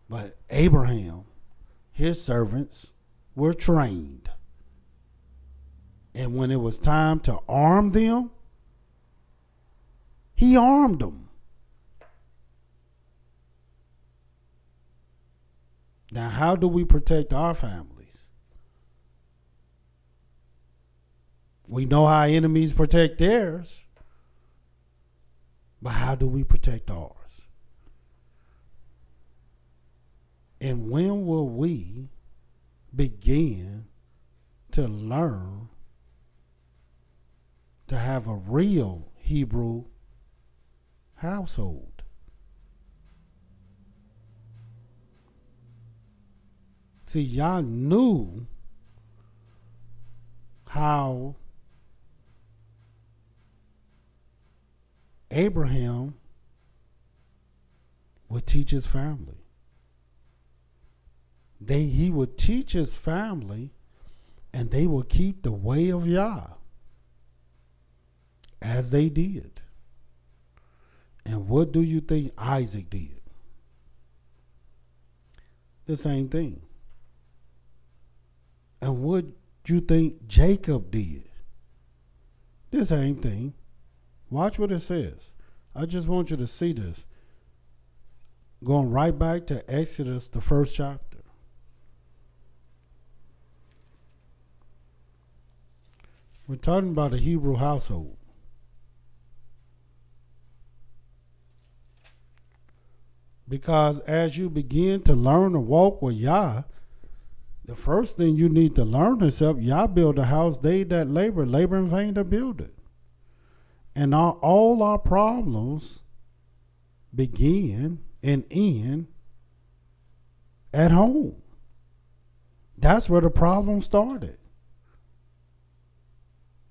But Abraham, his servants, were trained. And when it was time to arm them, he armed them. Now, how do we protect our families? We know how enemies protect theirs, but how do we protect ours? And when will we begin to learn to have a real Hebrew household? See, y'all knew how Abraham would teach his family. He would teach his family, and they would keep the way of Yah, as they did. And what do you think Isaac did? The same thing. And what do you think Jacob did? The same thing. Watch what it says. I just want you to see this. Going right back to Exodus, the first chapter. We're talking about a Hebrew household. Because as you begin to learn to walk with Yah, the first thing you need to learn is that Yah build a house, they that labor in vain to build it. And all our problems begin and end at home. That's where the problem started.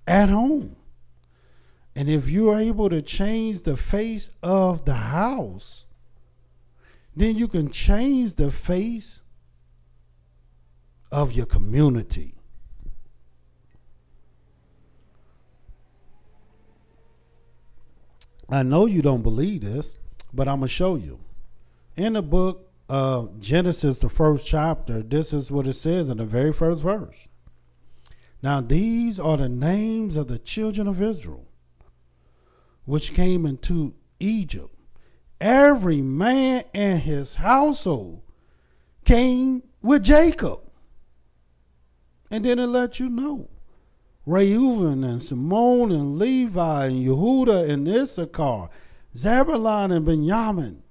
At home. And if you are able to change the face of the house, then you can change the face of your community. I know you don't believe this, but I'm going to show you. In the book of Genesis, the first chapter, this is what it says in the very first verse. Now these are the names of the children of Israel, which came into Egypt. Every man and his household came with Jacob. And then it lets you know. Reuben and Simon and Levi and Yehuda and Issachar, Zebulun and Benjamin,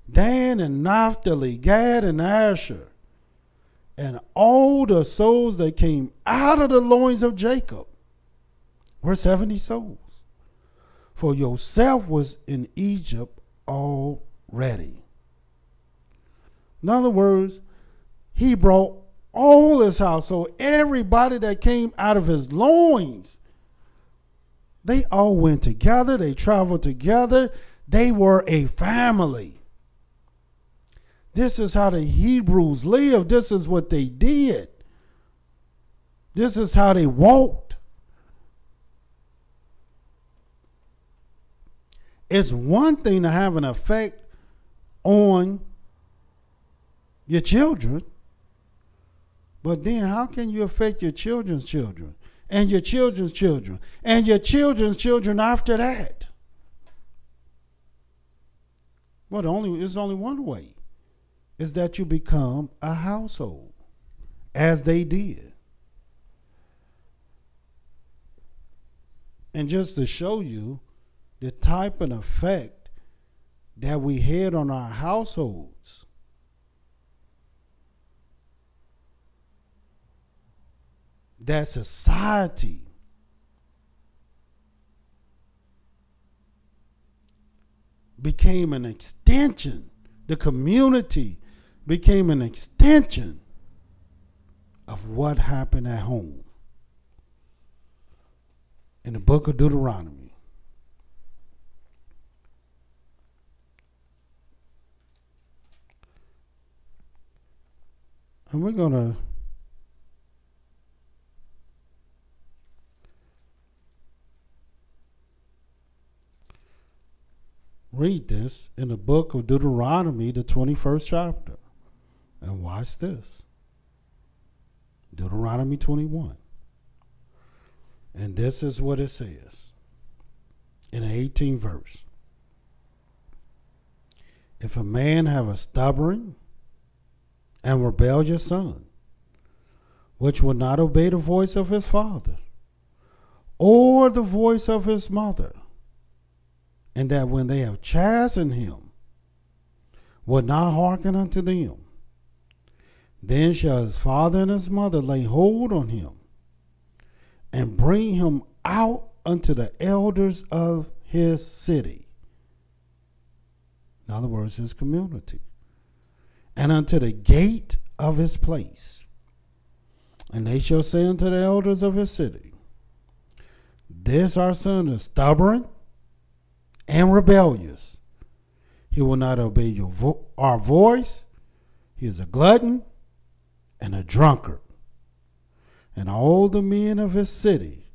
Dan and Naphtali, Gad and Asher, and all the souls that came out of the loins of Jacob were 70 souls. For Joseph was in Egypt already. In other words, he brought all his household, everybody that came out of his loins. They all went together. They traveled together. They were a family. This is how the Hebrews lived. This is what they did. This is how they walked. It's one thing to have an effect on your children, but then how can you affect your children's children and your children's children and your children's children after that? Well, there's only one way, is that you become a household, as they did. And just to show you the type and effect that we had on our households, that society became an extension, the community became an extension of what happened at home. In the book of Deuteronomy, and we're going to read this in the book of Deuteronomy, the 21st chapter. And watch this. Deuteronomy 21. And this is what it says in the 18th verse. If a man have a stubborn and rebellious son, which will not obey the voice of his father or the voice of his mother, and that when they have chastened him, will not hearken unto them, then shall his father and his mother lay hold on him and bring him out unto the elders of his city. In other words, his community. And unto the gate of his place. And they shall say unto the elders of his city, this our son is stubborn and rebellious. He will not obey our voice. He is a glutton and a drunkard. And all the men of his city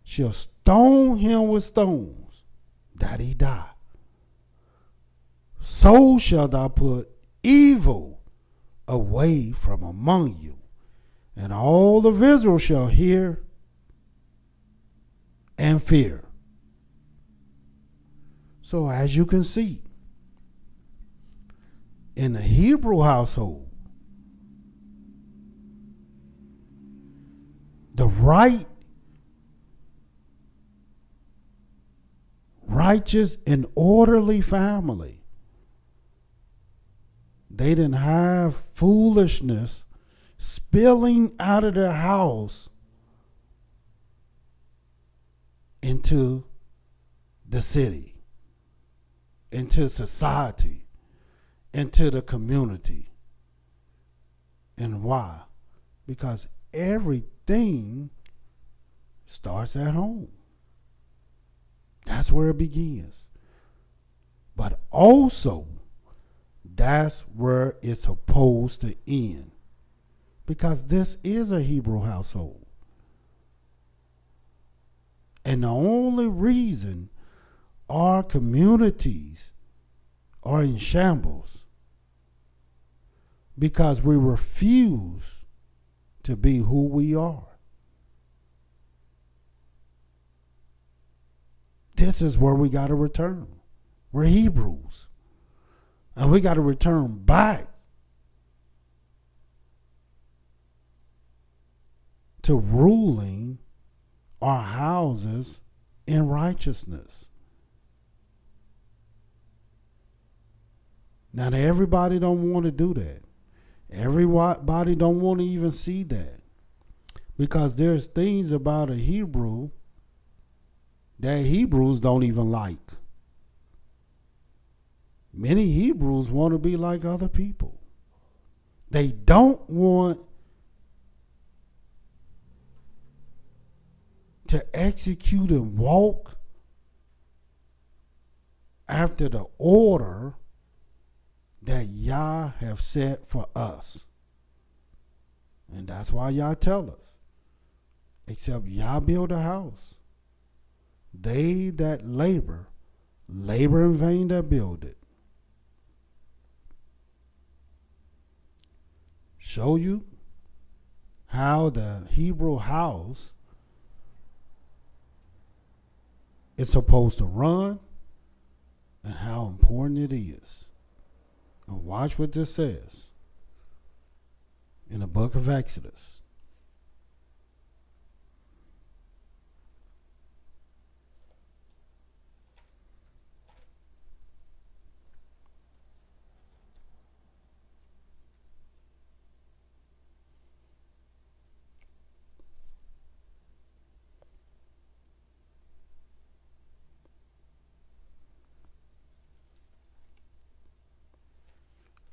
shall stone him with stones, that he die. So shall thou put evil away from among you. And all of Israel shall hear and fear. So as you can see, in the Hebrew household, the righteous and orderly family, they didn't have foolishness spilling out of their house into the city, into society, into the community. And why? Because everything starts at home. That's where it begins. But also, that's where it's supposed to end. Because this is a Hebrew household. And the only reason our communities are in shambles because we refuse to be who we are. This is where we got to return. We're Hebrews. And we got to return back to ruling our houses in righteousness. Now, everybody don't want to do that. Everybody don't want to even see that. Because there's things about a Hebrew that Hebrews don't even like. Many Hebrews want to be like other people. They don't want to execute and walk after the order that Yah have set for us. And that's why Yah tell us, except Yah build a house, they that labor in vain that build it. Show you how the Hebrew house is supposed to run and how important it is. And watch what this says in the book of Exodus.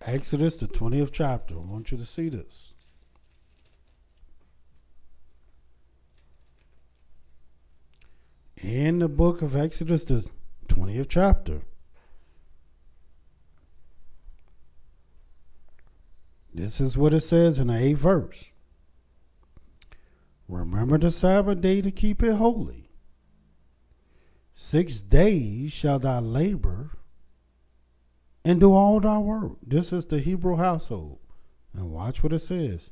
Exodus, the 20th chapter. I want you to see this. In the book of Exodus, the 20th chapter. This is what it says in the 8th verse. Remember the Sabbath day to keep it holy. 6 days shall thou labor and do all thy work. This is the Hebrew household. And watch what it says.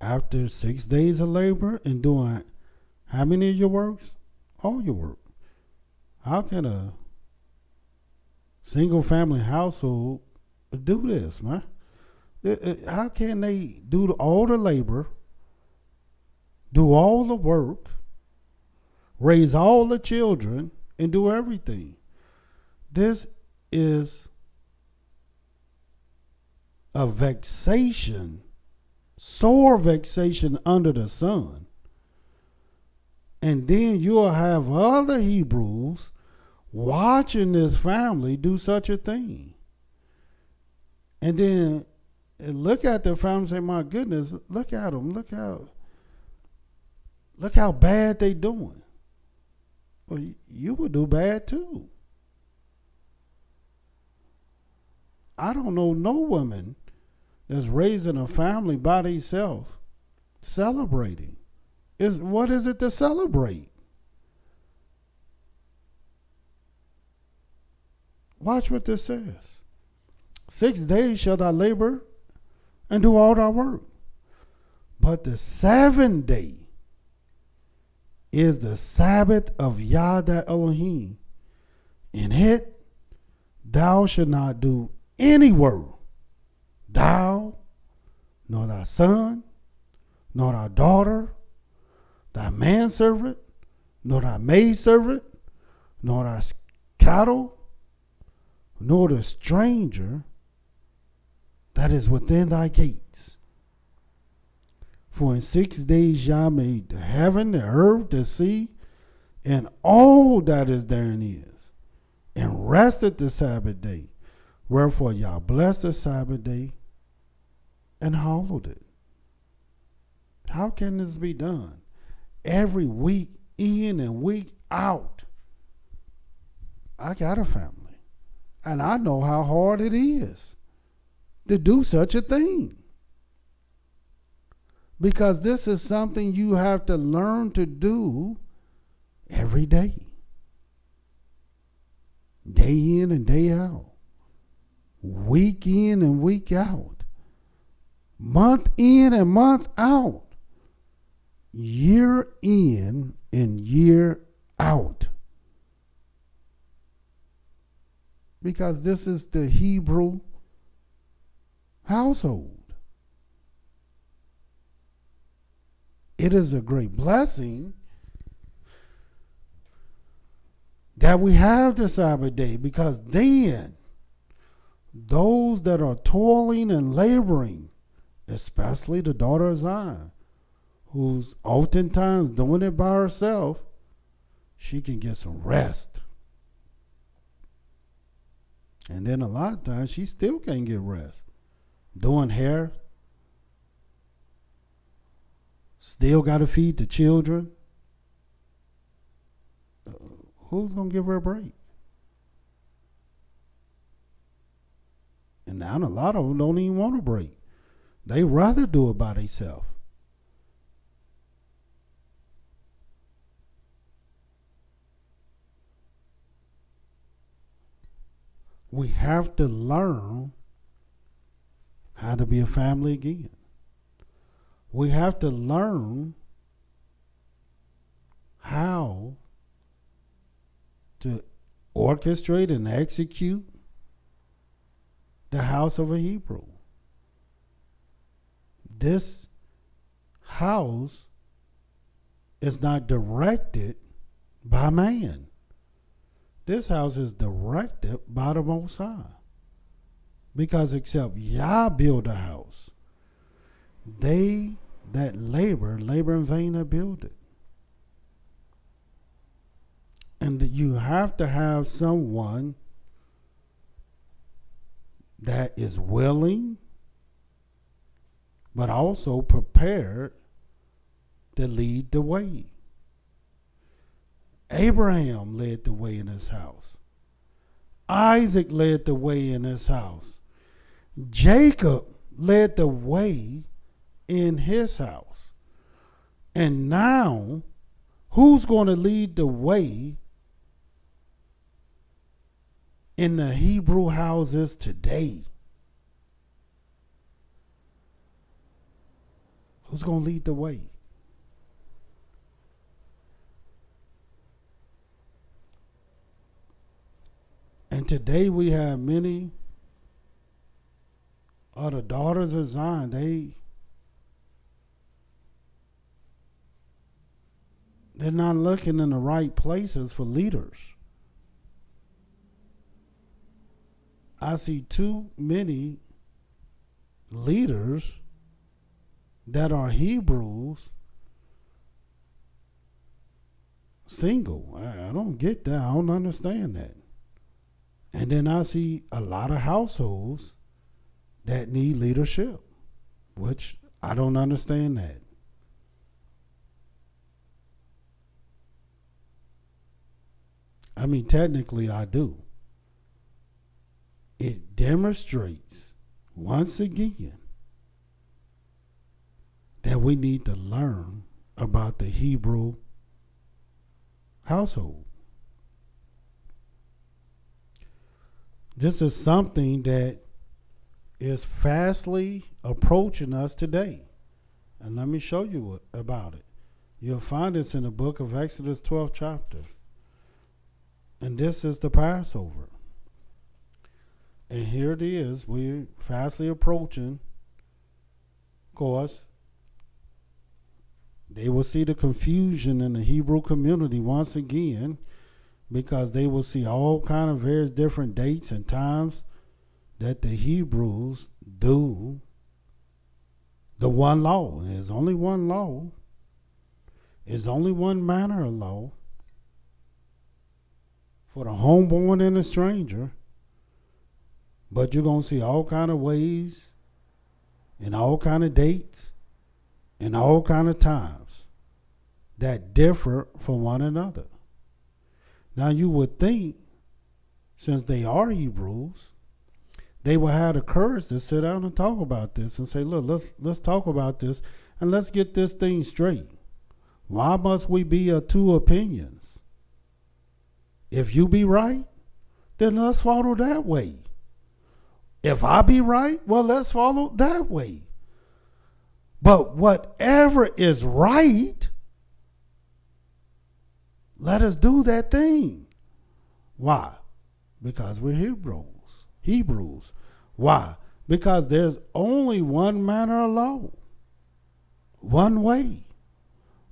After 6 days of labor and doing how many of your works? All your work. How can a single family household do this, man? How can they do all the labor, do all the work, raise all the children, and do everything? This is a vexation, sore vexation under the sun. And then you'll have other Hebrews watching this family do such a thing. And then look at the family and say, my goodness, look at them. Look how bad they doing. Well, you would do bad too. I don't know no woman that's raising a family by themselves celebrating. What is it to celebrate? Watch what this says. 6 days shall thou labor and do all thy work. But the 7th day is the Sabbath of Yah thy Elohim. In it thou shalt not do any work, thou, nor thy son, nor thy daughter, thy manservant, nor thy maidservant, nor thy cattle, nor the stranger that is within thy gates. For in 6 days Yah made the heaven, the earth, the sea, and all that is therein is, and rested the Sabbath day. Wherefore Yah blessed the Sabbath day and hallowed it. How can this be done? Every week in and week out, I got a family. And I know how hard it is to do such a thing. Because this is something you have to learn to do every day. Day in and day out. Week in and week out. Month in and month out. Year in and year out. Because this is the Hebrew household. It is a great blessing that we have the Sabbath day, because then those that are toiling and laboring, especially the daughter of Zion, who's oftentimes doing it by herself, she can get some rest. And then a lot of times she still can't get rest. Doing hair, still got to feed the children. Who's going to give her a break? And now a lot of them don't even want a break. They rather do it by themselves. We have to learn how to be a family again. We have to learn how to orchestrate and execute the house of a Hebrew. This house is not directed by man. This house is directed by the Most High. Because except Yah build a house, they that labor in vain that build it. And you have to have someone that is willing, but also prepared to lead the way. Abraham led the way in his house. Isaac led the way in his house. Jacob led the way in his house. And now, who's going to lead the way in the Hebrew houses today? Who's going to lead the way? And today we have many of the daughters of Zion. They're not looking in the right places for leaders. I see too many leaders that are Hebrews single. I don't get that. I don't understand that. And then I see a lot of households that need leadership, which I don't understand that. I mean, technically I do. It demonstrates once again that we need to learn about the Hebrew household. This is something that is fastly approaching us today. And let me show you about it. You'll find this in the book of Exodus 12th chapter. And this is the Passover. And here it is. We're fastly approaching. Of course, they will see the confusion in the Hebrew community once again, because they will see all kind of various different dates and times that the Hebrews do the one law. There's only one law. There's only one manner of law for the homeborn and the stranger. But you're going to see all kind of ways and all kind of dates and all kind of times that differ from one another. Now you would think since they are Hebrews, they will have the courage to sit down and talk about this and say, look, let's talk about this and let's get this thing straight. Why must we be of two opinions? If you be right, then let's follow that way. If I be right, well, let's follow that way. But whatever is right, let us do that thing. Why? Because we're Hebrews. Why? Because there's only one manner of law, one way,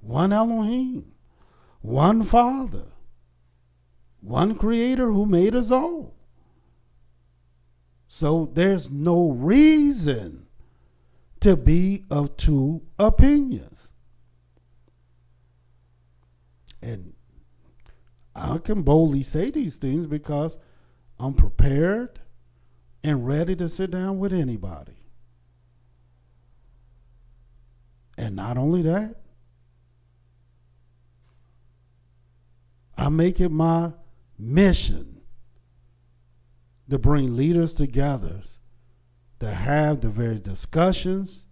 one Elohim, one Father, one Creator who made us all. So there's no reason to be of two opinions. And I can boldly say these things because I'm prepared and ready to sit down with anybody. And not only that, I make it my mission to bring leaders together to have the various discussions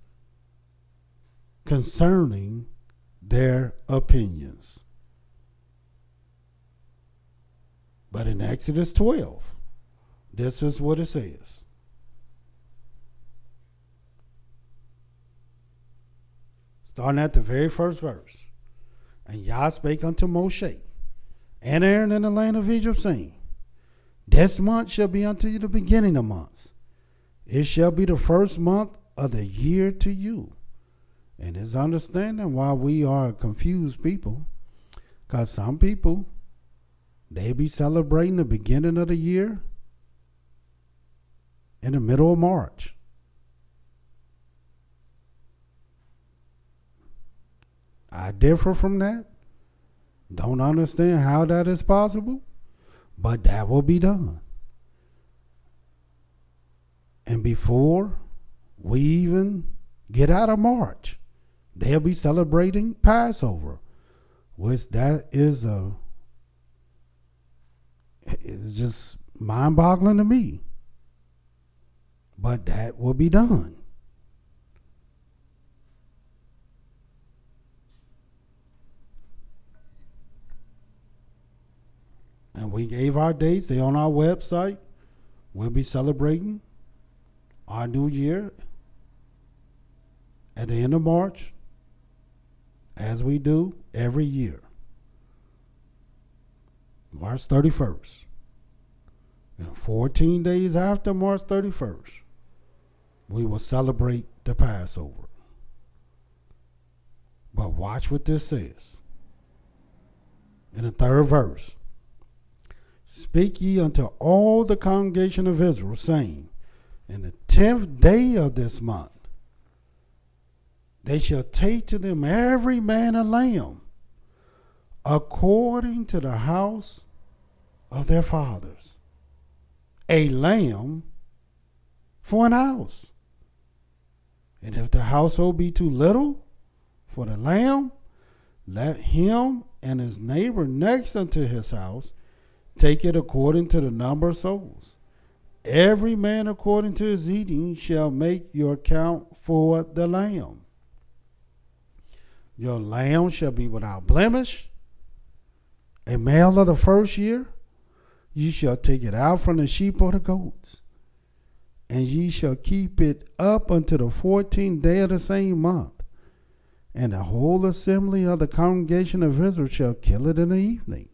concerning their opinions. But in Exodus 12, this is what it says. Starting at the very first verse. And Yah spake unto Moshe and Aaron in the land of Egypt, saying, This month shall be unto you the beginning of months. It shall be the first month of the year to you. And it's understanding why we are a confused people. Because some people, they be celebrating the beginning of the year in the middle of March. I differ from that. Don't understand how that is possible, but that will be done. And before we even get out of March, they'll be celebrating Passover, which that is it's just mind-boggling to me. But that will be done. And we gave our dates. They're on our website. We'll be celebrating our new year at the end of March, as we do every year. March 31st. And 14 days after March 31st, we will celebrate the Passover. But watch what this says. In the third verse. Speak ye unto all the congregation of Israel, saying, In the 10th day of this month, they shall take to them every man a lamb, according to the house of their fathers. A lamb for an house. And if the household be too little for the lamb, let him and his neighbor next unto his house take it according to the number of souls. Every man according to his eating shall make your count for the lamb. Your lamb shall be without blemish, a male of the first year. You shall take it out from the sheep or the goats, and ye shall keep it up unto the 14th day of the same month. And the whole assembly of the congregation of Israel shall kill it in the evening.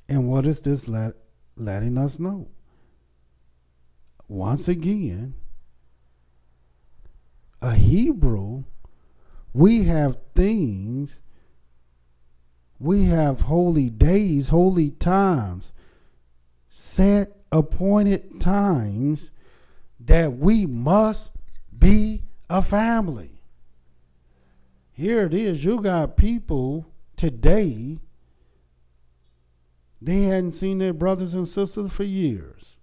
And what is this letting us know? Once again, a Hebrew, we have things, we have holy days, holy times, set appointed times that we must be a family. Here it is, you got people today, they hadn't seen their brothers and sisters for years.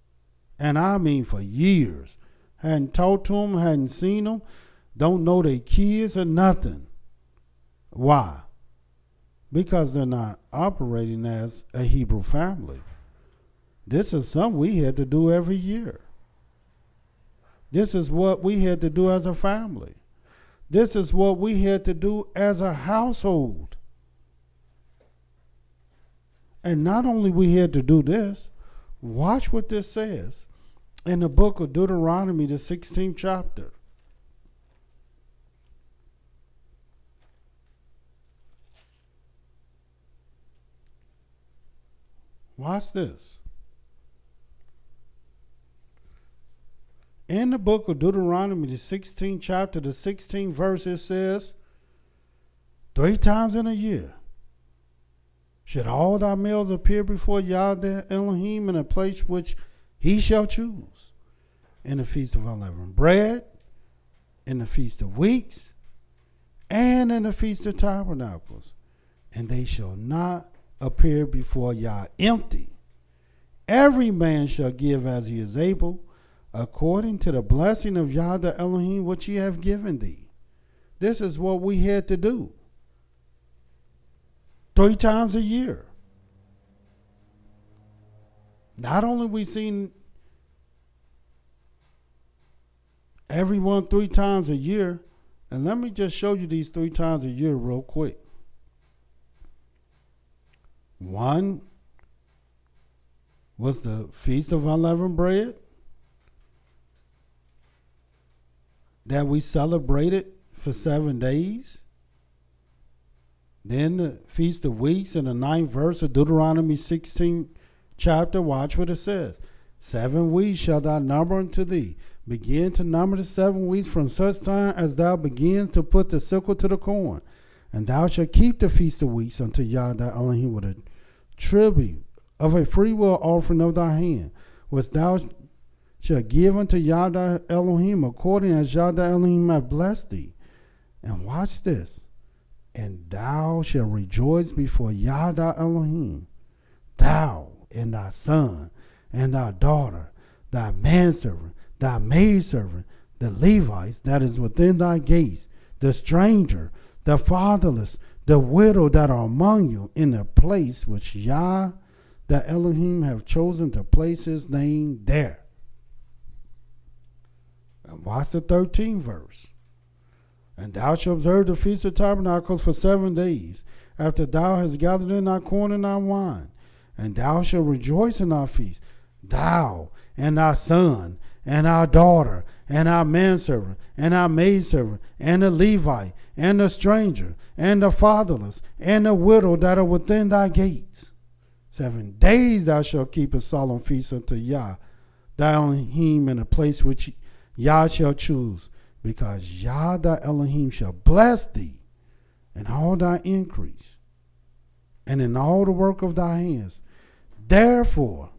And I mean for years. Hadn't talked to them, hadn't seen them, don't know their kids or nothing. Why? Because they're not operating as a Hebrew family. This is something we had to do every year. This is what we had to do as a family. This is what we had to do as a household. And not only we had to do this, watch what this says in the book of Deuteronomy, the 16th chapter. Watch this. In the book of Deuteronomy, the 16th chapter, the 16th verse, it says, 3 times in a year should all thy males appear before Yahweh Elohim in a place which he shall choose, in the feast of unleavened bread, in the feast of weeks, and in the feast of tabernacles. And they shall not appear before Yah empty. Every man shall give as he is able, according to the blessing of Yahweh Elohim which he have given thee. This is what we had to do. 3 times a year. Not only we seen everyone 3 times a year, and let me just show you these 3 times a year real quick. One was the Feast of Unleavened Bread that we celebrated for 7 days. Then the Feast of Weeks in the 9th verse of Deuteronomy 16th chapter. Watch what it says. 7 weeks shall thou number unto thee. Begin to number the 7 weeks from such time as thou begins to put the sickle to the corn. And thou shalt keep the Feast of Weeks unto Yahweh Elohim with a tribute of a freewill offering of thy hand, which thou shalt give unto Yahweh Elohim according as Yahweh Elohim hath blessed thee. And watch this. And thou shalt rejoice before Yahweh Elohim, thou and thy son and thy daughter, thy manservant, thy maidservant, the Levites that is within thy gates, the stranger, the fatherless, the widow that are among you, in the place which Yah, the Elohim, have chosen to place his name there. And watch the 13th verse. And thou shalt observe the Feast of Tabernacles for 7 days, after thou hast gathered in thy corn and thy wine. And thou shalt rejoice in thy feast, thou and thy son, and thy daughter, and thy manservant, and thy maidservant, and the Levite, and the stranger, and the fatherless, and the widow that are within thy gates. 7 days thou shalt keep a solemn feast unto Yah, thy Elohim, in a place which Yah shall choose, because Yah thy Elohim shall bless thee in all thy increase, and in all the work of thy hands. Therefore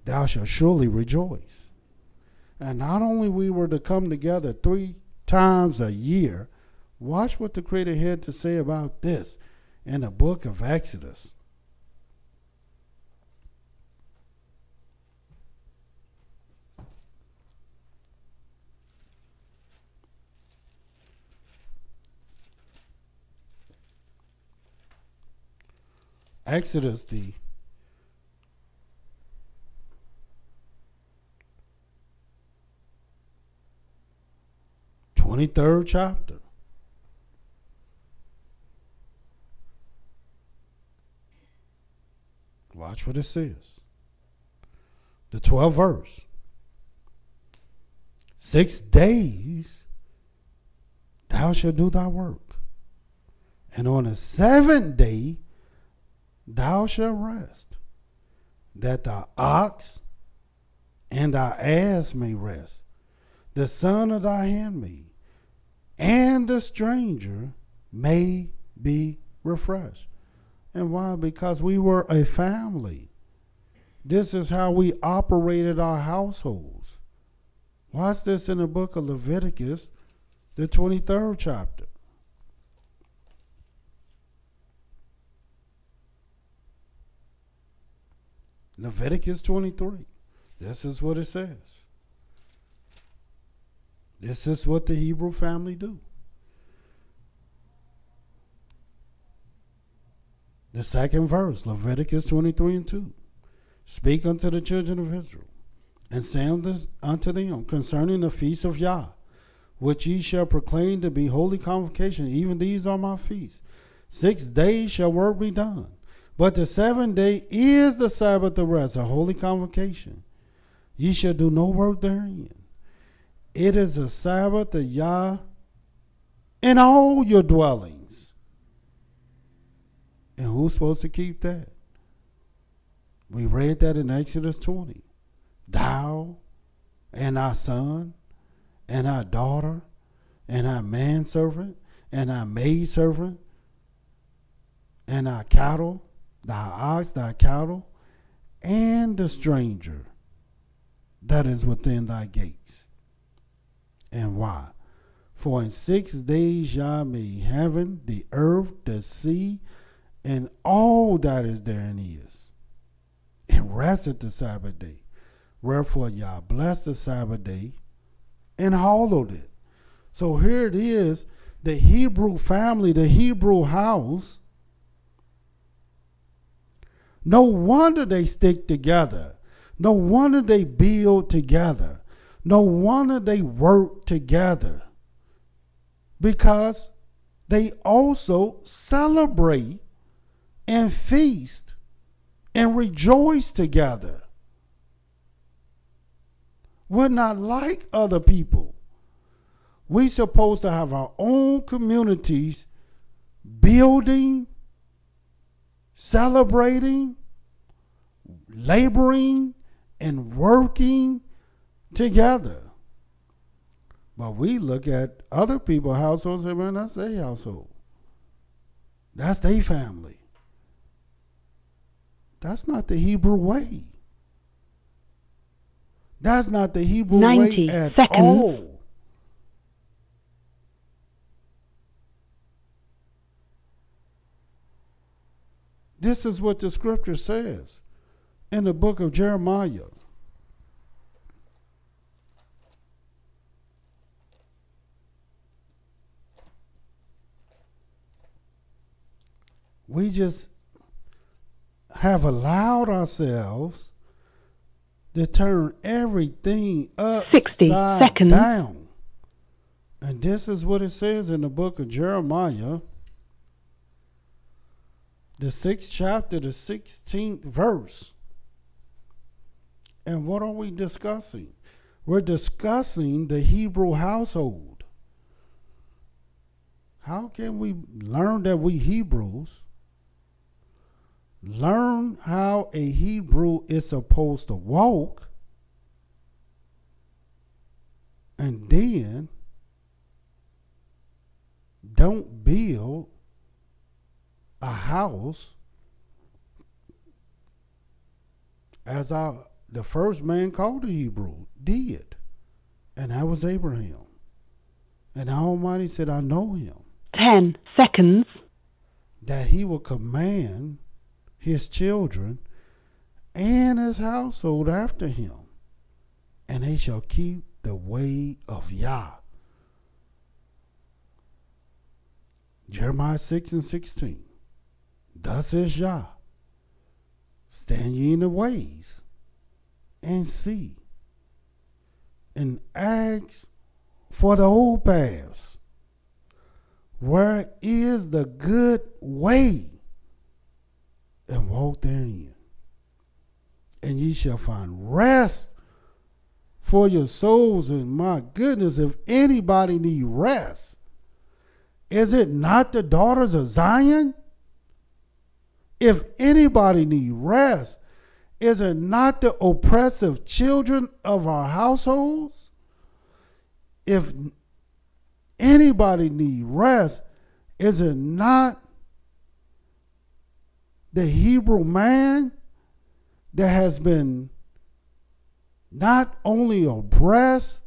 thou shalt surely rejoice. And not only we were to come together 3 times a year, watch what the Creator had to say about this in the book of Exodus. Exodus, the 23rd chapter. Watch what it says. The 12th verse. 6 days thou shalt do thy work, and on the 7th day thou shalt rest, that thy ox and thy ass may rest, the son of thy handmaid, and the stranger may be refreshed. And why? Because we were a family. This is how we operated our households. Watch this in the book of Leviticus, the 23rd chapter. Leviticus 23. This is what it says. This is what the Hebrew family do. The 2nd verse, Leviticus 23:2. Speak unto the children of Israel, and say unto them concerning the feast of Yah, which ye shall proclaim to be holy convocation. Even these are my feasts. 6 days shall work be done, but the 7th day is the Sabbath of rest, a holy convocation. Ye shall do no work therein. It is the Sabbath of Yah in all your dwellings. And who's supposed to keep that? We read that in Exodus 20. Thou and thy son and thy daughter and thy manservant and thy maidservant and thy cattle, thy ox, thy cattle, and the stranger that is within thy gates. And why? For in 6 days Yah made heaven, the earth, the sea, and all that is therein is, and rested the Sabbath day. Wherefore Yah blessed the Sabbath day and hallowed it. So here it is, the Hebrew family, the Hebrew house. No wonder they stick together. No wonder they build together. No wonder they work together. Because they also celebrate and feast and rejoice together. We're not like other people. We're supposed to have our own communities building, celebrating, laboring, and working together. But we look at other people's households and say, man, that's their household. That's their family. That's not the Hebrew way. That's not the Hebrew way at all. This is what the scripture says in the book of Jeremiah. We just have allowed ourselves to turn everything upside down. And this is what it says in the book of Jeremiah, the 6th chapter, the 16th verse. And what are we discussing? We're discussing the Hebrew household. How can we learn that we Hebrews learn how a Hebrew is supposed to walk, and then don't build a house as the first man called the Hebrew did, and that was Abraham. And the Almighty said, I know him. 10 seconds. That he will command his children and his household after him, and they shall keep the way of Yah. Jeremiah 6:16. Thus is Yah. Stand ye in the ways and see, and ask for the old paths. Where is the good way? And walk therein. And ye shall find rest for your souls. And my goodness, if anybody need rest, is it not the daughters of Zion? If anybody need rest, is it not the oppressive children of our households? If anybody need rest, is it not the Hebrew man that has been not only oppressed,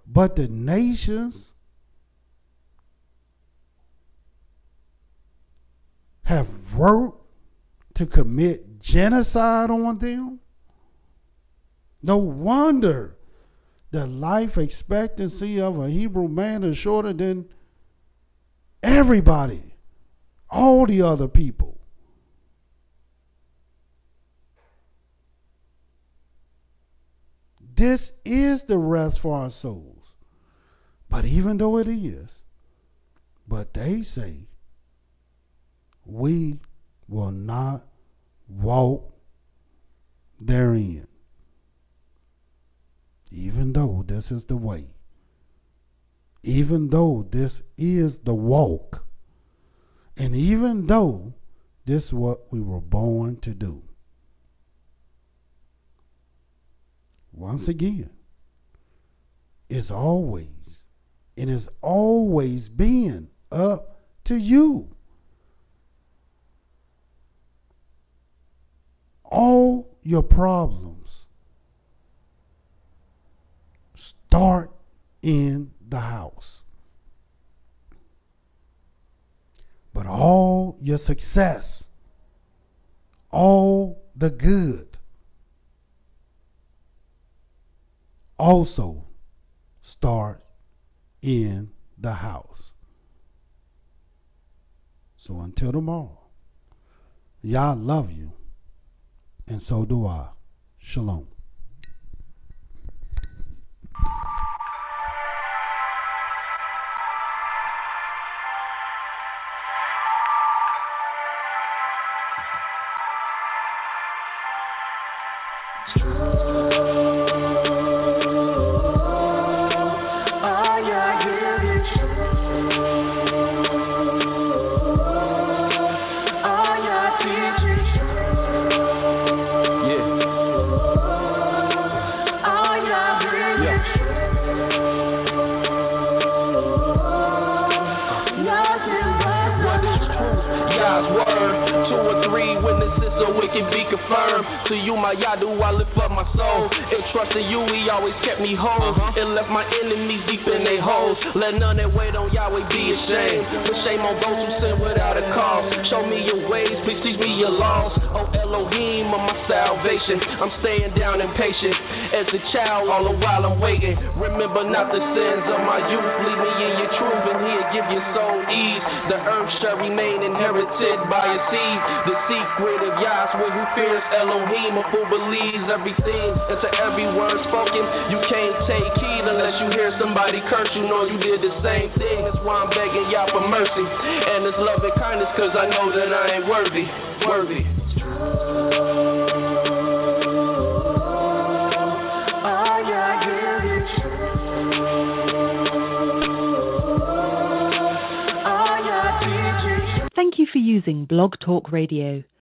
but the nations have worked to commit genocide on them? No wonder the life expectancy of a Hebrew man is shorter than everybody, all the other people. this is the rest for our souls. But even though it is, but they say, we will not walk therein. Even though this is the way. Even though this is the walk. And even though this is what we were born to do. Once again, it's always, and it's always been up to you. All your problems start in the house. But all your success, all the good, also start in the house. So until tomorrow, Yah love you, and so do I. Shalom. To you, my Yadu, I lift up my soul. And trusting you, he always kept me whole. And left my enemies deep in their holes. Let none that wait on Yahweh be ashamed. Put shame on those who sin without a cause. Show me your ways, please teach me your laws. Oh Elohim of my salvation, I'm staying down and patient. As a child, all the while I'm waiting. Remember not the sins of my youth. Lead me in your truth, and he'll give your soul ease. The earth shall remain inherited by a seed. The secret of Yahweh who fears Elohim, a fool believes everything. And to every word spoken, you can't take heed unless you hear somebody curse. You know you did the same thing. That's why I'm begging Yah for mercy and His love and kindness, cause I know that I ain't worthy. Thank you for using Blog Talk Radio.